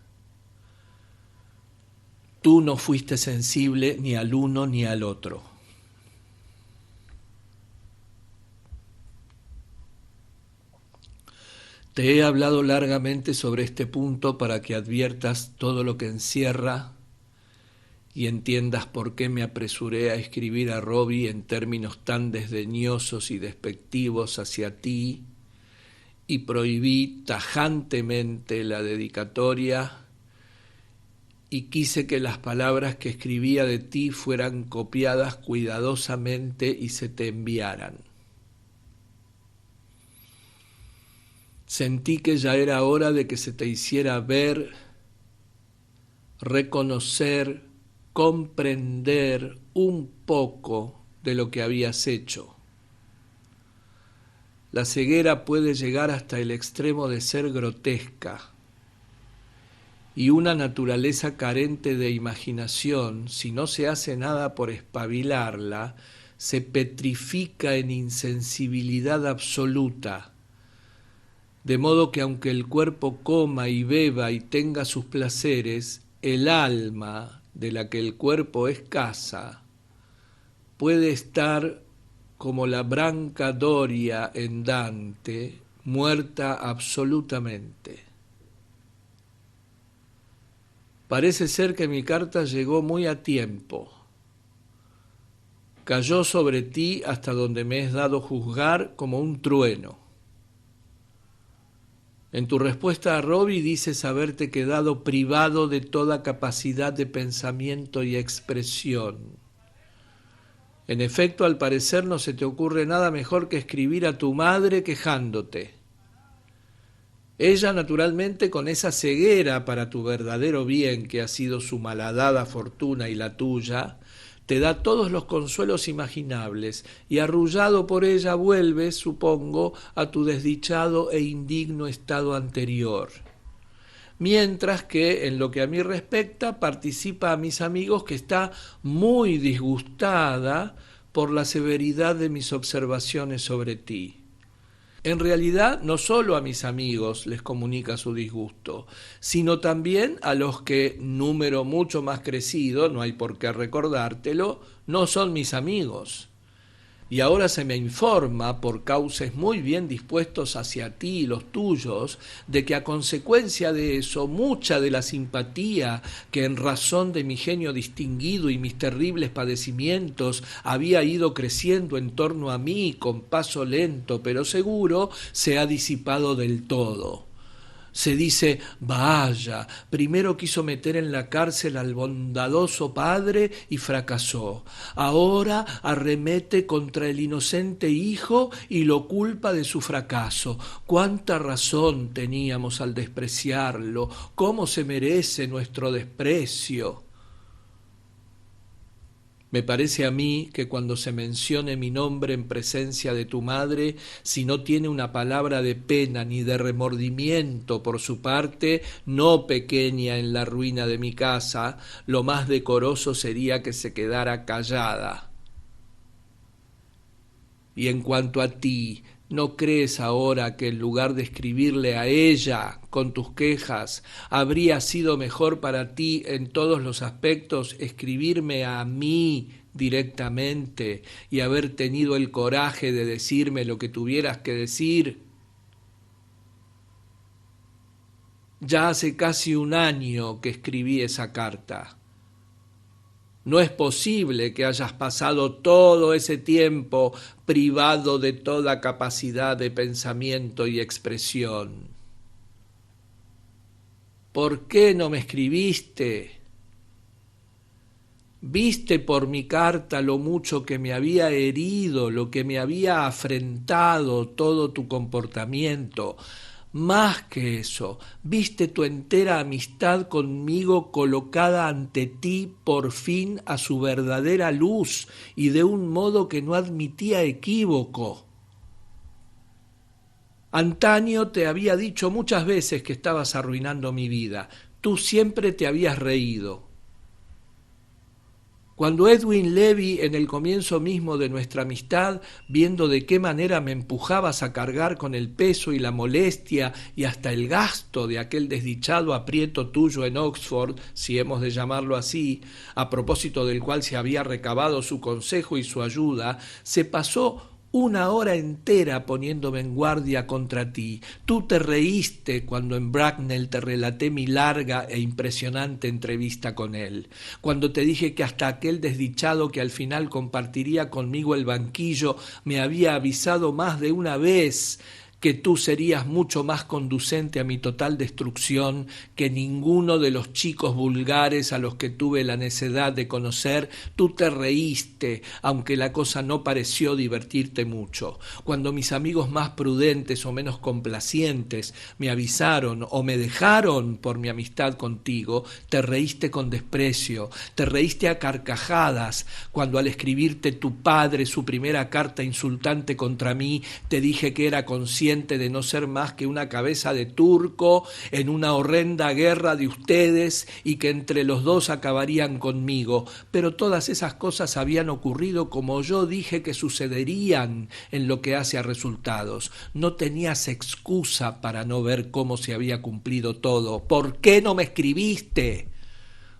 Tú no fuiste sensible ni al uno ni al otro. Te he hablado largamente sobre este punto para que adviertas todo lo que encierra y entiendas por qué me apresuré a escribir a Robbie en términos tan desdeñosos y despectivos hacia ti y prohibí tajantemente la dedicatoria y quise que las palabras que escribía de ti fueran copiadas cuidadosamente y se te enviaran. Sentí que ya era hora de que se te hiciera ver, reconocer, comprender un poco de lo que habías hecho. La ceguera puede llegar hasta el extremo de ser grotesca, y una naturaleza carente de imaginación, si no se hace nada por espabilarla, se petrifica en insensibilidad absoluta, de modo que aunque el cuerpo coma y beba y tenga sus placeres, el alma, de la que el cuerpo es casa, puede estar como la Branca Doria en Dante, muerta absolutamente. Parece ser que mi carta llegó muy a tiempo. Cayó sobre ti hasta donde me es dado juzgar como un trueno. En tu respuesta a Robbie dices haberte quedado privado de toda capacidad de pensamiento y expresión. En efecto, al parecer no se te ocurre nada mejor que escribir a tu madre quejándote. Ella, naturalmente, con esa ceguera para tu verdadero bien que ha sido su malhadada fortuna y la tuya, te da todos los consuelos imaginables y arrullado por ella vuelves, supongo, a tu desdichado e indigno estado anterior. Mientras que, en lo que a mí respecta, participa a mis amigos que está muy disgustada por la severidad de mis observaciones sobre ti. En realidad, no solo a mis amigos les comunica su disgusto, sino también a los que, número mucho más crecido, no hay por qué recordártelo, no son mis amigos. Y ahora se me informa, por cauces muy bien dispuestos hacia ti y los tuyos, de que a consecuencia de eso, mucha de la simpatía que en razón de mi genio distinguido y mis terribles padecimientos había ido creciendo en torno a mí con paso lento pero seguro, se ha disipado del todo. Se dice, vaya, primero quiso meter en la cárcel al bondadoso padre y fracasó. Ahora arremete contra el inocente hijo y lo culpa de su fracaso. Cuánta razón teníamos al despreciarlo, cómo se merece nuestro desprecio. Me parece a mí que cuando se mencione mi nombre en presencia de tu madre, si no tiene una palabra de pena ni de remordimiento por su parte, no pequeña en la ruina de mi casa, lo más decoroso sería que se quedara callada. Y en cuanto a ti, ¿no crees ahora que en lugar de escribirle a ella con tus quejas, habría sido mejor para ti en todos los aspectos escribirme a mí directamente y haber tenido el coraje de decirme lo que tuvieras que decir? Ya hace casi un año que escribí esa carta. No es posible que hayas pasado todo ese tiempo privado de toda capacidad de pensamiento y expresión. ¿Por qué no me escribiste? Viste por mi carta lo mucho que me había herido, lo que me había afrentado todo tu comportamiento. Más que eso, viste tu entera amistad conmigo colocada ante ti por fin a su verdadera luz y de un modo que no admitía equívoco. Antaño te había dicho muchas veces que estabas arruinando mi vida. Tú siempre te habías reído. Cuando Edwin Levy, en el comienzo mismo de nuestra amistad, viendo de qué manera me empujabas a cargar con el peso y la molestia y hasta el gasto de aquel desdichado aprieto tuyo en Oxford, si hemos de llamarlo así, a propósito del cual se había recabado su consejo y su ayuda, se pasó una hora entera poniéndome en guardia contra ti. Tú te reíste cuando en Bracknell te relaté mi larga e impresionante entrevista con él, cuando te dije que hasta aquel desdichado que al final compartiría conmigo el banquillo me había avisado más de una vez que tú serías mucho más conducente a mi total destrucción que ninguno de los chicos vulgares a los que tuve la necedad de conocer. Tú te reíste, aunque la cosa no pareció divertirte mucho. Cuando mis amigos más prudentes o menos complacientes me avisaron o me dejaron por mi amistad contigo, te reíste con desprecio, te reíste a carcajadas cuando al escribirte tu padre su primera carta insultante contra mí, te dije que era consciente de no ser más que una cabeza de turco en una horrenda guerra de ustedes y que entre los dos acabarían conmigo. Pero todas esas cosas habían ocurrido como yo dije que sucederían en lo que hace a resultados. No tenías excusa para no ver cómo se había cumplido todo. ¿Por qué no me escribiste?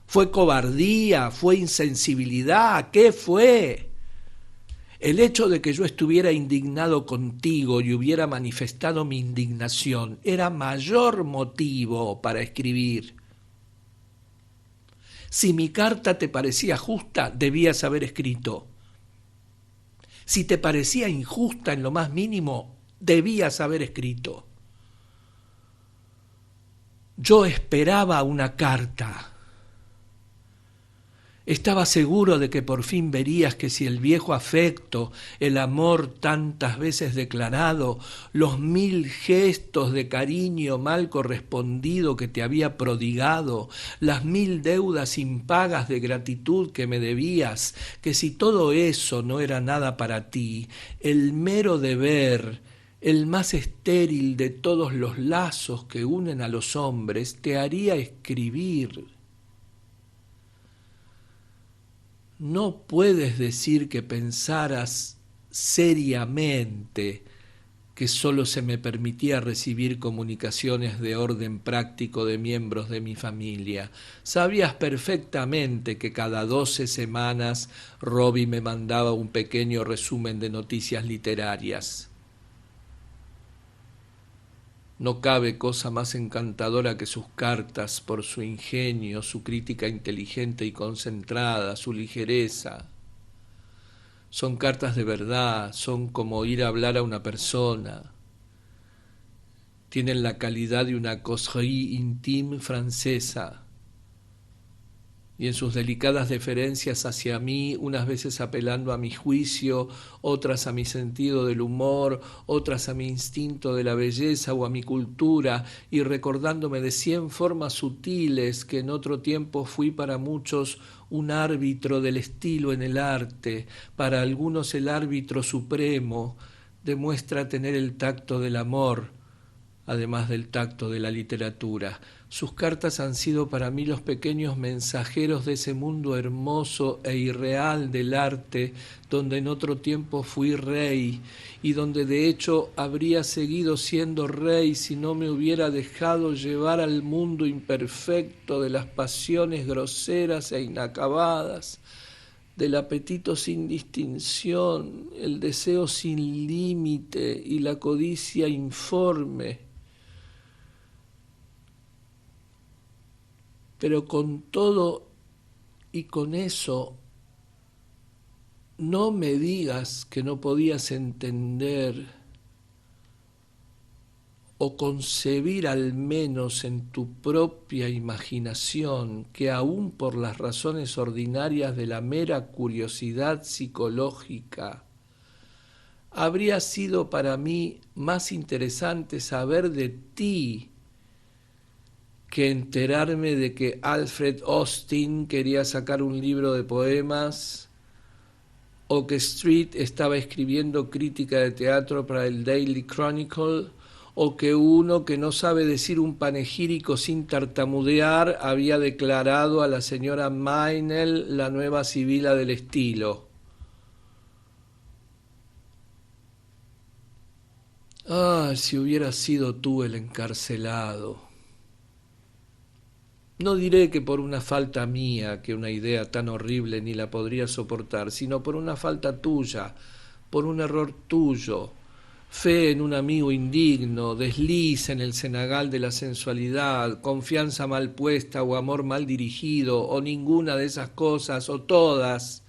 ¿Fue cobardía? ¿Fue insensibilidad? ¿Qué fue? El hecho de que yo estuviera indignado contigo y hubiera manifestado mi indignación era mayor motivo para escribir. Si mi carta te parecía justa, debías haber escrito. Si te parecía injusta en lo más mínimo, debías haber escrito. Yo esperaba una carta. Estaba seguro de que por fin verías que si el viejo afecto, el amor tantas veces declarado, los 1000 gestos de cariño mal correspondido que te había prodigado, las 1000 deudas impagas de gratitud que me debías, que si todo eso no era nada para ti, el mero deber, el más estéril de todos los lazos que unen a los hombres, te haría escribir. No puedes decir que pensaras seriamente que sólo se me permitía recibir comunicaciones de orden práctico de miembros de mi familia. Sabías perfectamente que cada 12 semanas Robbie me mandaba un pequeño resumen de noticias literarias. No cabe cosa más encantadora que sus cartas por su ingenio, su crítica inteligente y concentrada, su ligereza. Son cartas de verdad, son como ir a hablar a una persona. Tienen la calidad de una causerie intime francesa. Y en sus delicadas deferencias hacia mí, unas veces apelando a mi juicio, otras a mi sentido del humor, otras a mi instinto de la belleza o a mi cultura, y recordándome de 100 formas sutiles que en otro tiempo fui para muchos un árbitro del estilo en el arte, para algunos el árbitro supremo, demuestra tener el tacto del amor, además del tacto de la literatura. Sus cartas han sido para mí los pequeños mensajeros de ese mundo hermoso e irreal del arte, donde en otro tiempo fui rey, y donde de hecho habría seguido siendo rey si no me hubiera dejado llevar al mundo imperfecto de las pasiones groseras e inacabadas, del apetito sin distinción, el deseo sin límite y la codicia informe. Pero con todo y con eso, no me digas que no podías entender o concebir al menos en tu propia imaginación que aun por las razones ordinarias de la mera curiosidad psicológica, habría sido para mí más interesante saber de ti que enterarme de que Alfred Austin quería sacar un libro de poemas, o que Street estaba escribiendo crítica de teatro para el Daily Chronicle, o que uno que no sabe decir un panegírico sin tartamudear había declarado a la señora Meynell la nueva Sibila del estilo. Ah, si hubieras sido tú el encarcelado. No diré que por una falta mía, que una idea tan horrible ni la podría soportar, sino por una falta tuya, por un error tuyo, fe en un amigo indigno, desliz en el cenagal de la sensualidad, confianza mal puesta o amor mal dirigido, o ninguna de esas cosas, o todas.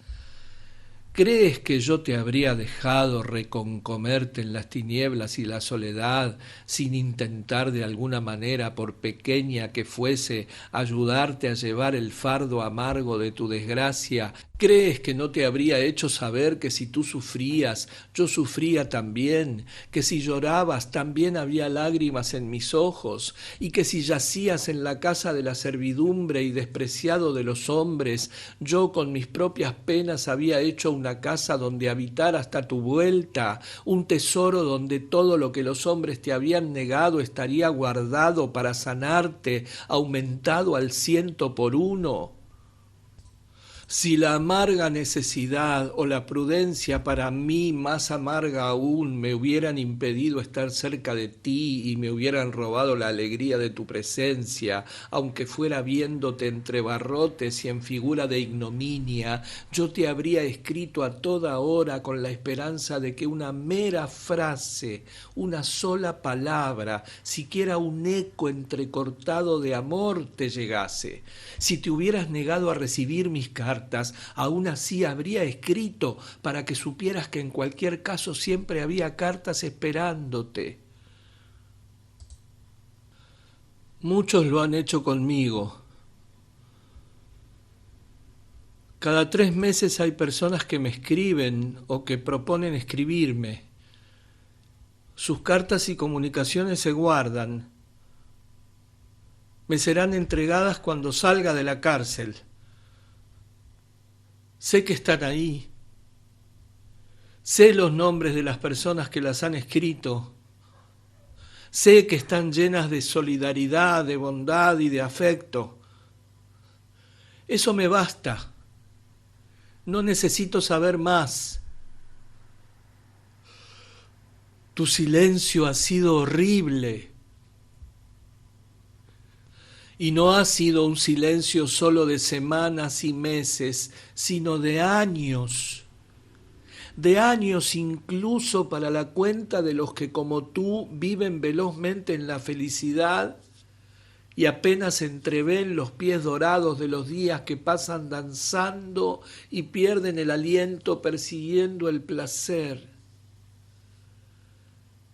¿Crees que yo te habría dejado reconcomerte en las tinieblas y la soledad sin intentar de alguna manera, por pequeña que fuese, ayudarte a llevar el fardo amargo de tu desgracia? ¿Crees que no te habría hecho saber que si tú sufrías, yo sufría también, que si llorabas también había lágrimas en mis ojos, y que si yacías en la casa de la servidumbre y despreciado de los hombres, yo con mis propias penas había hecho una casa donde habitar hasta tu vuelta, un tesoro donde todo lo que los hombres te habían negado estaría guardado para sanarte, aumentado al 100 por 1? Si la amarga necesidad o la prudencia, para mí más amarga aún, me hubieran impedido estar cerca de ti y me hubieran robado la alegría de tu presencia, aunque fuera viéndote entre barrotes y en figura de ignominia, yo te habría escrito a toda hora con la esperanza de que una mera frase, una sola palabra, siquiera un eco entrecortado de amor te llegase. Si te hubieras negado a recibir mis cartas, aún así habría escrito para que supieras que en cualquier caso siempre había cartas esperándote. Muchos lo han hecho conmigo. Cada 3 meses hay personas que me escriben o que proponen escribirme. Sus cartas y comunicaciones se guardan. Me serán entregadas cuando salga de la cárcel. Sé que están ahí. Sé los nombres de las personas que las han escrito. Sé que están llenas de solidaridad, de bondad y de afecto. Eso me basta. No necesito saber más. Tu silencio ha sido horrible. Y no ha sido un silencio solo de semanas y meses, sino de años incluso para la cuenta de los que como tú viven velozmente en la felicidad y apenas entreven los pies dorados de los días que pasan danzando y pierden el aliento persiguiendo el placer.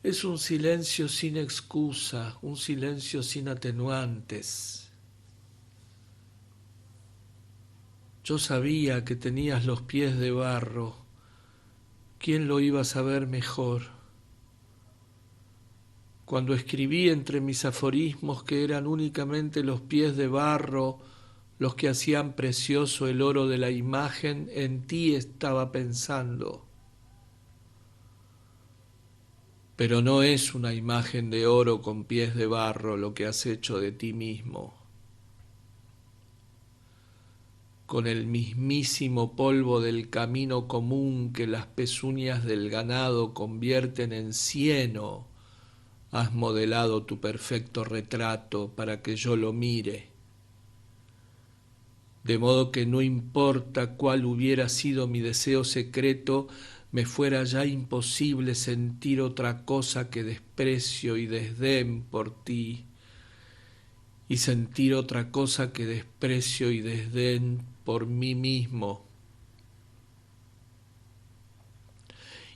Es un silencio sin excusa, un silencio sin atenuantes. Yo sabía que tenías los pies de barro. ¿Quién lo iba a saber mejor? Cuando escribí entre mis aforismos que eran únicamente los pies de barro los que hacían precioso el oro de la imagen, en ti estaba pensando. Pero no es una imagen de oro con pies de barro lo que has hecho de ti mismo. Con el mismísimo polvo del camino común que las pezuñas del ganado convierten en cieno, has modelado tu perfecto retrato para que yo lo mire. De modo que no importa cuál hubiera sido mi deseo secreto, me fuera ya imposible sentir otra cosa que desprecio y desdén por ti, y sentir otra cosa que desprecio y desdén por mí mismo.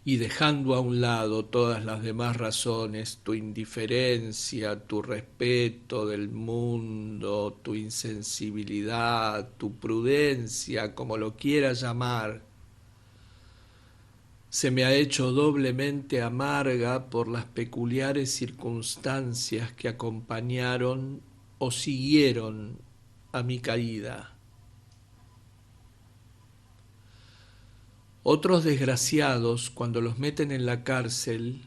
Y dejando a un lado todas las demás razones, tu indiferencia, tu respeto del mundo, tu insensibilidad, tu prudencia, como lo quieras llamar, se me ha hecho doblemente amarga por las peculiares circunstancias que acompañaron o siguieron a mi caída. Otros desgraciados, cuando los meten en la cárcel,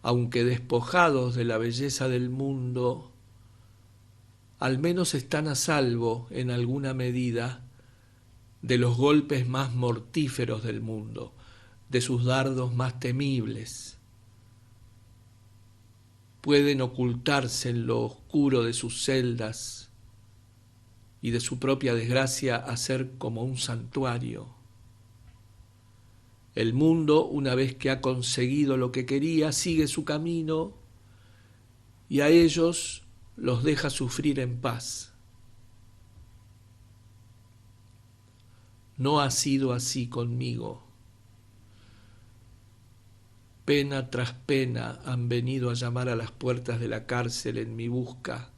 aunque despojados de la belleza del mundo, al menos están a salvo, en alguna medida, de los golpes más mortíferos del mundo, de sus dardos más temibles. Pueden ocultarse en lo oscuro de sus celdas y de su propia desgracia hacer como un santuario. El mundo, una vez que ha conseguido lo que quería, sigue su camino y a ellos los deja sufrir en paz. No ha sido así conmigo. Pena tras pena han venido a llamar a las puertas de la cárcel en mi busca.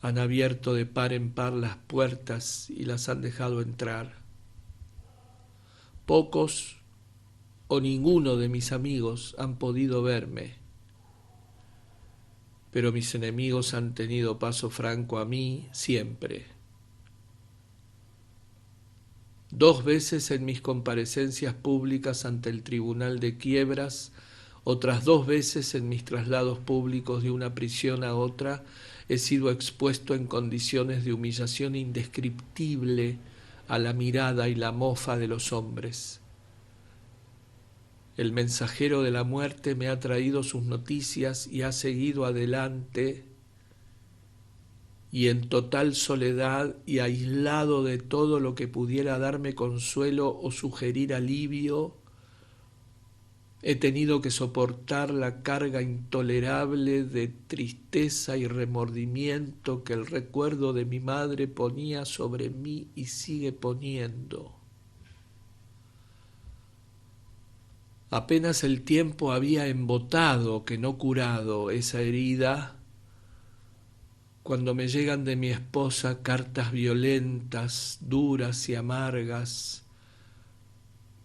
Han abierto de par en par las puertas y las han dejado entrar. Pocos o ninguno de mis amigos han podido verme, pero mis enemigos han tenido paso franco a mí siempre. 2 veces en mis comparecencias públicas ante el Tribunal de Quiebras, otras 2 veces en mis traslados públicos de una prisión a otra, he sido expuesto en condiciones de humillación indescriptible a la mirada y la mofa de los hombres. El mensajero de la muerte me ha traído sus noticias y ha seguido adelante, y en total soledad y aislado de todo lo que pudiera darme consuelo o sugerir alivio, he tenido que soportar la carga intolerable de tristeza y remordimiento que el recuerdo de mi madre ponía sobre mí y sigue poniendo. Apenas el tiempo había embotado, que no curado, esa herida, cuando me llegan de mi esposa cartas violentas, duras y amargas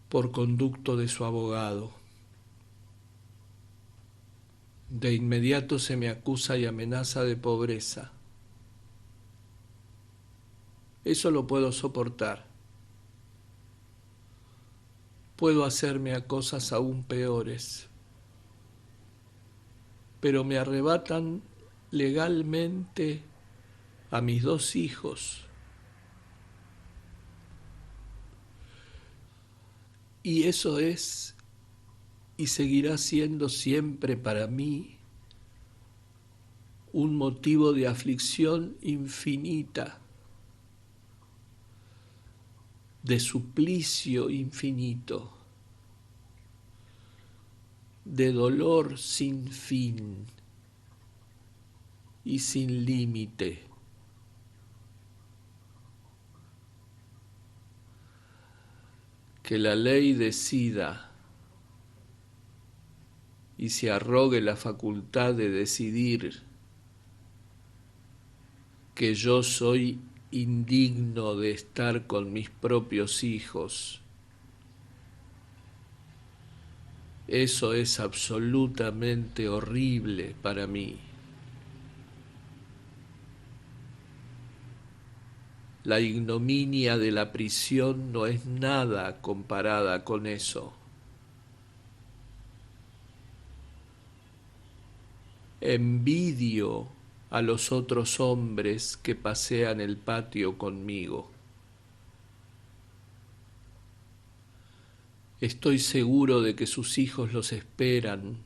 por conducto de su abogado. De inmediato se me acusa y amenaza de pobreza. Eso lo puedo soportar. Puedo hacerme a cosas aún peores, pero me arrebatan legalmente a mis 2 hijos. Y eso es y seguirá siendo siempre para mí un motivo de aflicción infinita, de suplicio infinito, de dolor sin fin y sin límite. Que la ley decida y se arrogue la facultad de decidir que yo soy indigno de estar con mis propios hijos. Eso es absolutamente horrible para mí. La ignominia de la prisión no es nada comparada con eso. Envidio a los otros hombres que pasean el patio conmigo. Estoy seguro de que sus hijos los esperan,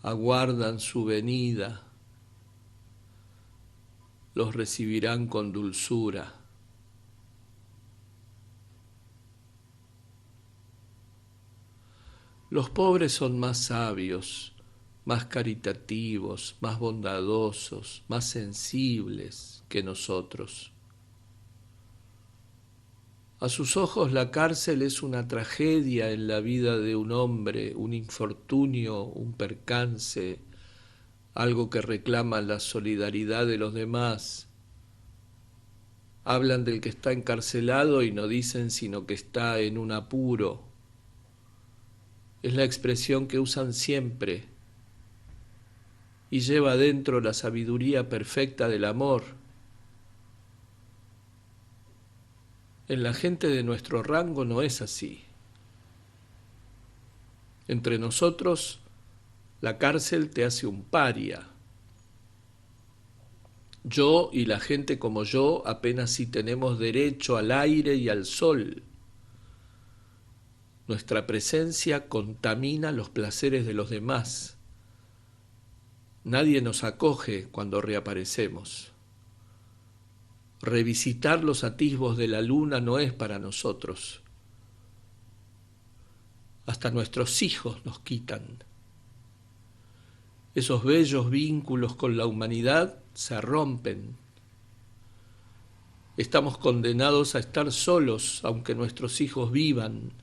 aguardan su venida, los recibirán con dulzura. Los pobres son más sabios, más caritativos, más bondadosos, más sensibles que nosotros. A sus ojos la cárcel es una tragedia en la vida de un hombre, un infortunio, un percance, algo que reclama la solidaridad de los demás. Hablan del que está encarcelado y no dicen sino que está en un apuro. Es la expresión que usan siempre y lleva dentro la sabiduría perfecta del amor. En la gente de nuestro rango no es así. Entre nosotros, la cárcel te hace un paria. Yo y la gente como yo apenas si tenemos derecho al aire y al sol. Nuestra presencia contamina los placeres de los demás. Nadie nos acoge cuando reaparecemos. Revisitar los atisbos de la luna no es para nosotros. Hasta nuestros hijos nos quitan. Esos bellos vínculos con la humanidad se rompen. Estamos condenados a estar solos aunque nuestros hijos vivan.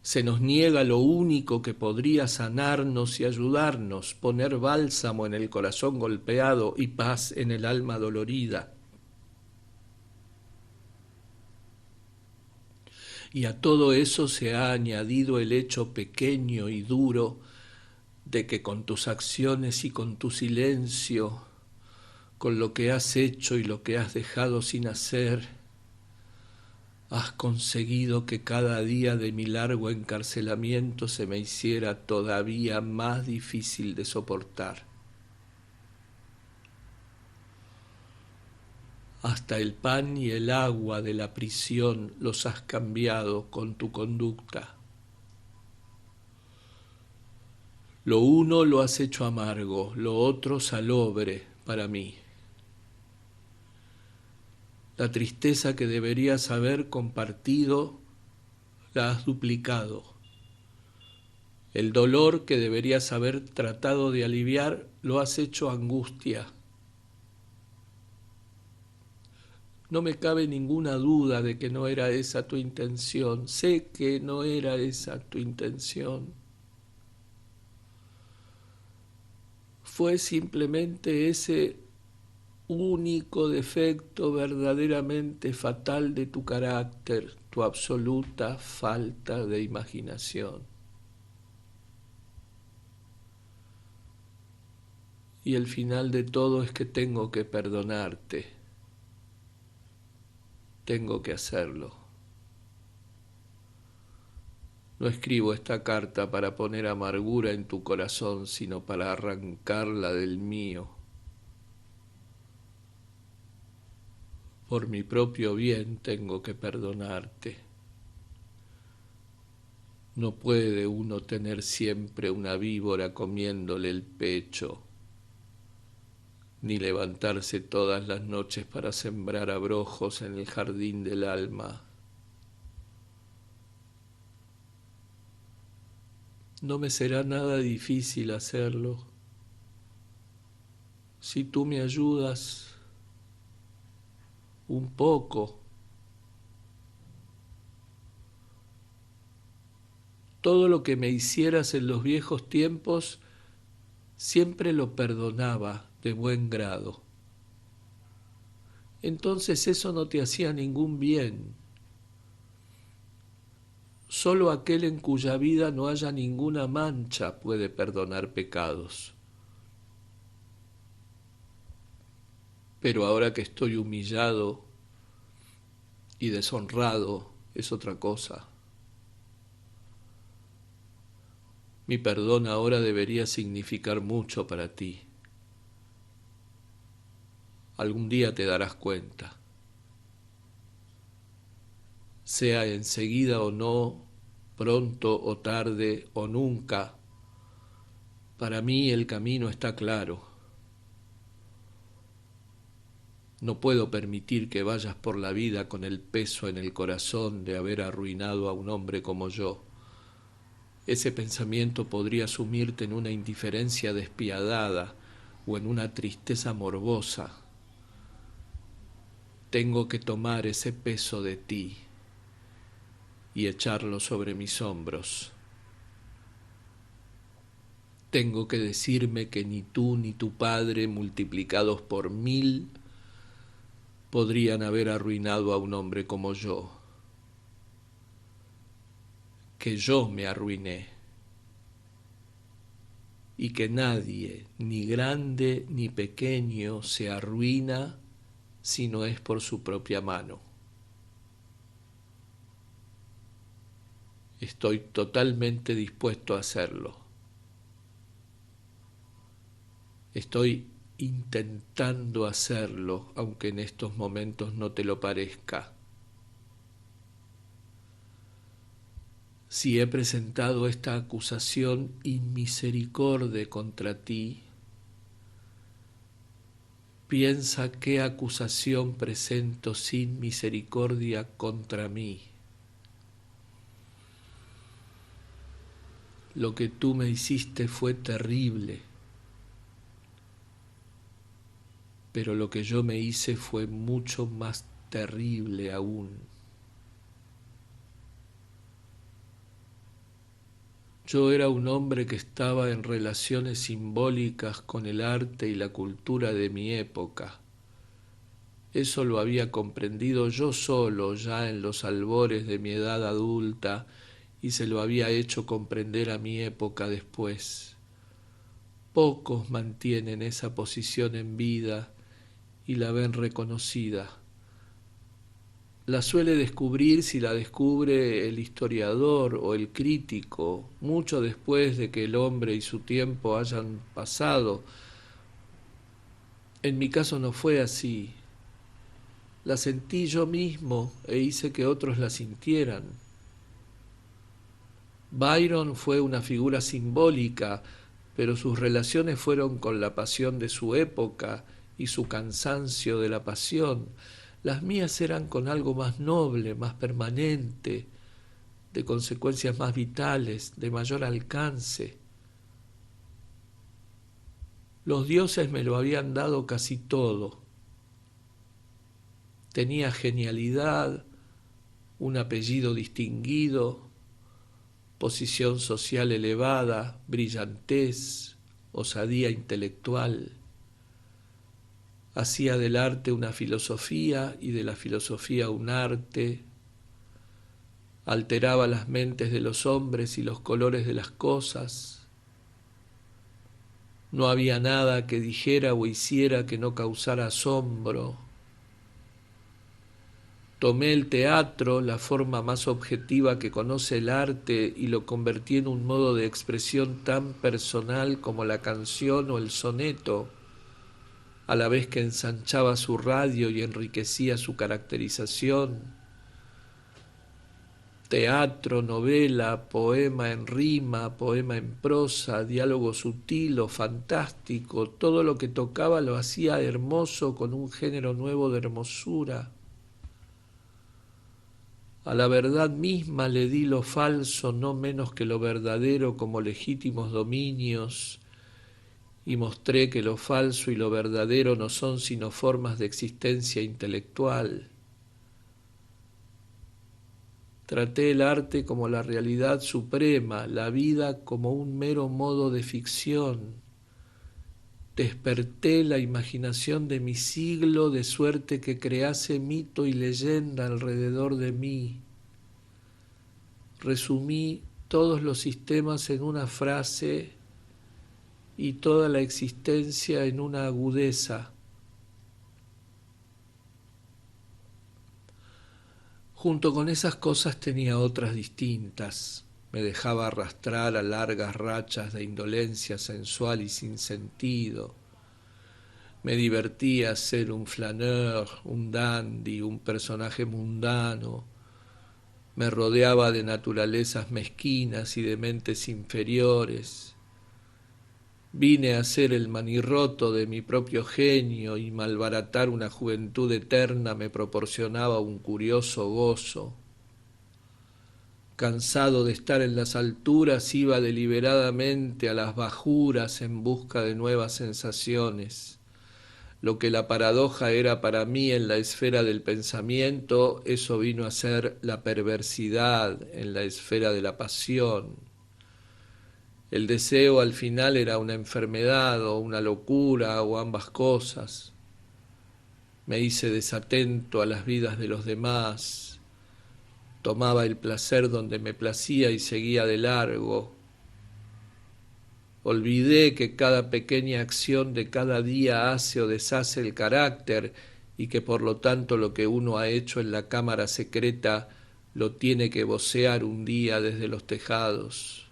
Se nos niega lo único que podría sanarnos y ayudarnos, poner bálsamo en el corazón golpeado y paz en el alma dolorida. Y a todo eso se ha añadido el hecho pequeño y duro de que con tus acciones y con tu silencio, con lo que has hecho y lo que has dejado sin hacer, has conseguido que cada día de mi largo encarcelamiento se me hiciera todavía más difícil de soportar. Hasta el pan y el agua de la prisión los has cambiado con tu conducta. Lo uno lo has hecho amargo, lo otro salobre para mí. La tristeza que deberías haber compartido la has duplicado. El dolor que deberías haber tratado de aliviar lo has hecho angustia. No me cabe ninguna duda de que no era esa tu intención. Sé que no era esa tu intención. fue simplemente ese único defecto verdaderamente fatal de tu carácter, tu absoluta falta de imaginación. Y el final de todo es que tengo que perdonarte, tengo que hacerlo. No escribo esta carta para poner amargura en tu corazón, sino para arrancarla del mío. Por mi propio bien tengo que perdonarte. No puede uno tener siempre una víbora comiéndole el pecho, ni levantarse todas las noches para sembrar abrojos en el jardín del alma. No me será nada difícil hacerlo. Si tú me ayudas un poco. Todo lo que me hicieras en los viejos tiempos, siempre lo perdonaba de buen grado. Entonces eso no te hacía ningún bien. Solo aquel en cuya vida no haya ninguna mancha puede perdonar pecados. Pero ahora que estoy humillado y deshonrado, es otra cosa. Mi perdón ahora debería significar mucho para ti. Algún día te darás cuenta. Sea enseguida o no, pronto o tarde o nunca, para mí el camino está claro. No puedo permitir que vayas por la vida con el peso en el corazón de haber arruinado a un hombre como yo. Ese pensamiento podría sumirte en una indiferencia despiadada o en una tristeza morbosa. Tengo que tomar ese peso de ti y echarlo sobre mis hombros. Tengo que decirme que ni tú ni tu padre, multiplicados por 1000, podrían haber arruinado a un hombre como yo. Que yo me arruiné. Y que nadie, ni grande ni pequeño, se arruina si no es por su propia mano. Estoy totalmente dispuesto a hacerlo. Estoy intentando hacerlo, aunque en estos momentos no te lo parezca. Si he presentado esta acusación inmisericorde contra ti, piensa qué acusación presento sin misericordia contra mí. Lo que tú me hiciste fue terrible, pero lo que yo me hice fue mucho más terrible aún. Yo era un hombre que estaba en relaciones simbólicas con el arte y la cultura de mi época. Eso lo había comprendido yo solo ya en los albores de mi edad adulta y se lo había hecho comprender a mi época después. Pocos mantienen esa posición en vida y la ven reconocida. La suele descubrir si la descubre el historiador o el crítico, mucho después de que el hombre y su tiempo hayan pasado. En mi caso no fue así. La sentí yo mismo e hice que otros la sintieran. Byron fue una figura simbólica, pero sus relaciones fueron con la pasión de su época y su cansancio de la pasión. Las mías eran con algo más noble, más permanente, de consecuencias más vitales, de mayor alcance. Los dioses me lo habían dado casi todo. Tenía genialidad, un apellido distinguido, posición social elevada, brillantez, osadía intelectual. Hacía del arte una filosofía y de la filosofía un arte. Alteraba las mentes de los hombres y los colores de las cosas. No había nada que dijera o hiciera que no causara asombro. Tomé el teatro, la forma más objetiva que conoce el arte, y lo convertí en un modo de expresión tan personal como la canción o el soneto, a la vez que ensanchaba su radio y enriquecía su caracterización. Teatro, novela, poema en rima, poema en prosa, diálogo sutil o fantástico, todo lo que tocaba lo hacía hermoso con un género nuevo de hermosura. A la verdad misma le di lo falso no menos que lo verdadero como legítimos dominios, y mostré que lo falso y lo verdadero no son sino formas de existencia intelectual. Traté el arte como la realidad suprema, la vida como un mero modo de ficción. Desperté la imaginación de mi siglo de suerte que crease mito y leyenda alrededor de mí. Resumí todos los sistemas en una frase y toda la existencia en una agudeza. Junto con esas cosas tenía otras distintas. Me dejaba arrastrar a largas rachas de indolencia sensual y sin sentido. Me divertía ser un flaneur, un dandy, un personaje mundano. Me rodeaba de naturalezas mezquinas y de mentes inferiores. Vine a ser el manirroto de mi propio genio, y malbaratar una juventud eterna me proporcionaba un curioso gozo. Cansado de estar en las alturas, iba deliberadamente a las bajuras en busca de nuevas sensaciones. Lo que la paradoja era para mí en la esfera del pensamiento, eso vino a ser la perversidad en la esfera de la pasión. El deseo al final era una enfermedad o una locura o ambas cosas. Me hice desatento a las vidas de los demás. Tomaba el placer donde me placía y seguía de largo. Olvidé que cada pequeña acción de cada día hace o deshace el carácter, y que por lo tanto lo que uno ha hecho en la cámara secreta lo tiene que vocear un día desde los tejados.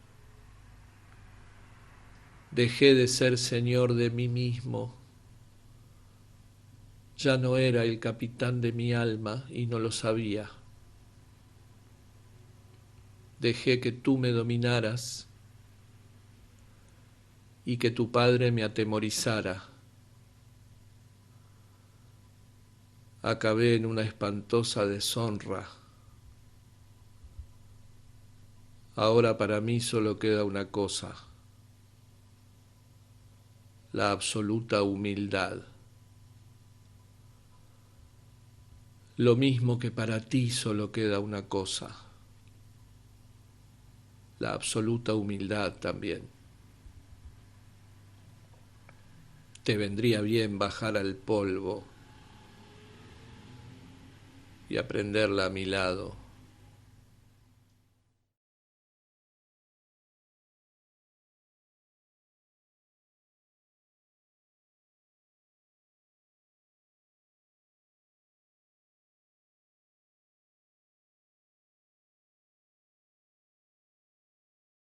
Dejé de ser señor de mí mismo. Ya no era el capitán de mi alma y no lo sabía. Dejé que tú me dominaras y que tu padre me atemorizara. Acabé en una espantosa deshonra. Ahora para mí solo queda una cosa: la absoluta humildad. Lo mismo que para ti solo queda una cosa: la absoluta humildad también. Te vendría bien bajar al polvo y aprenderla a mi lado.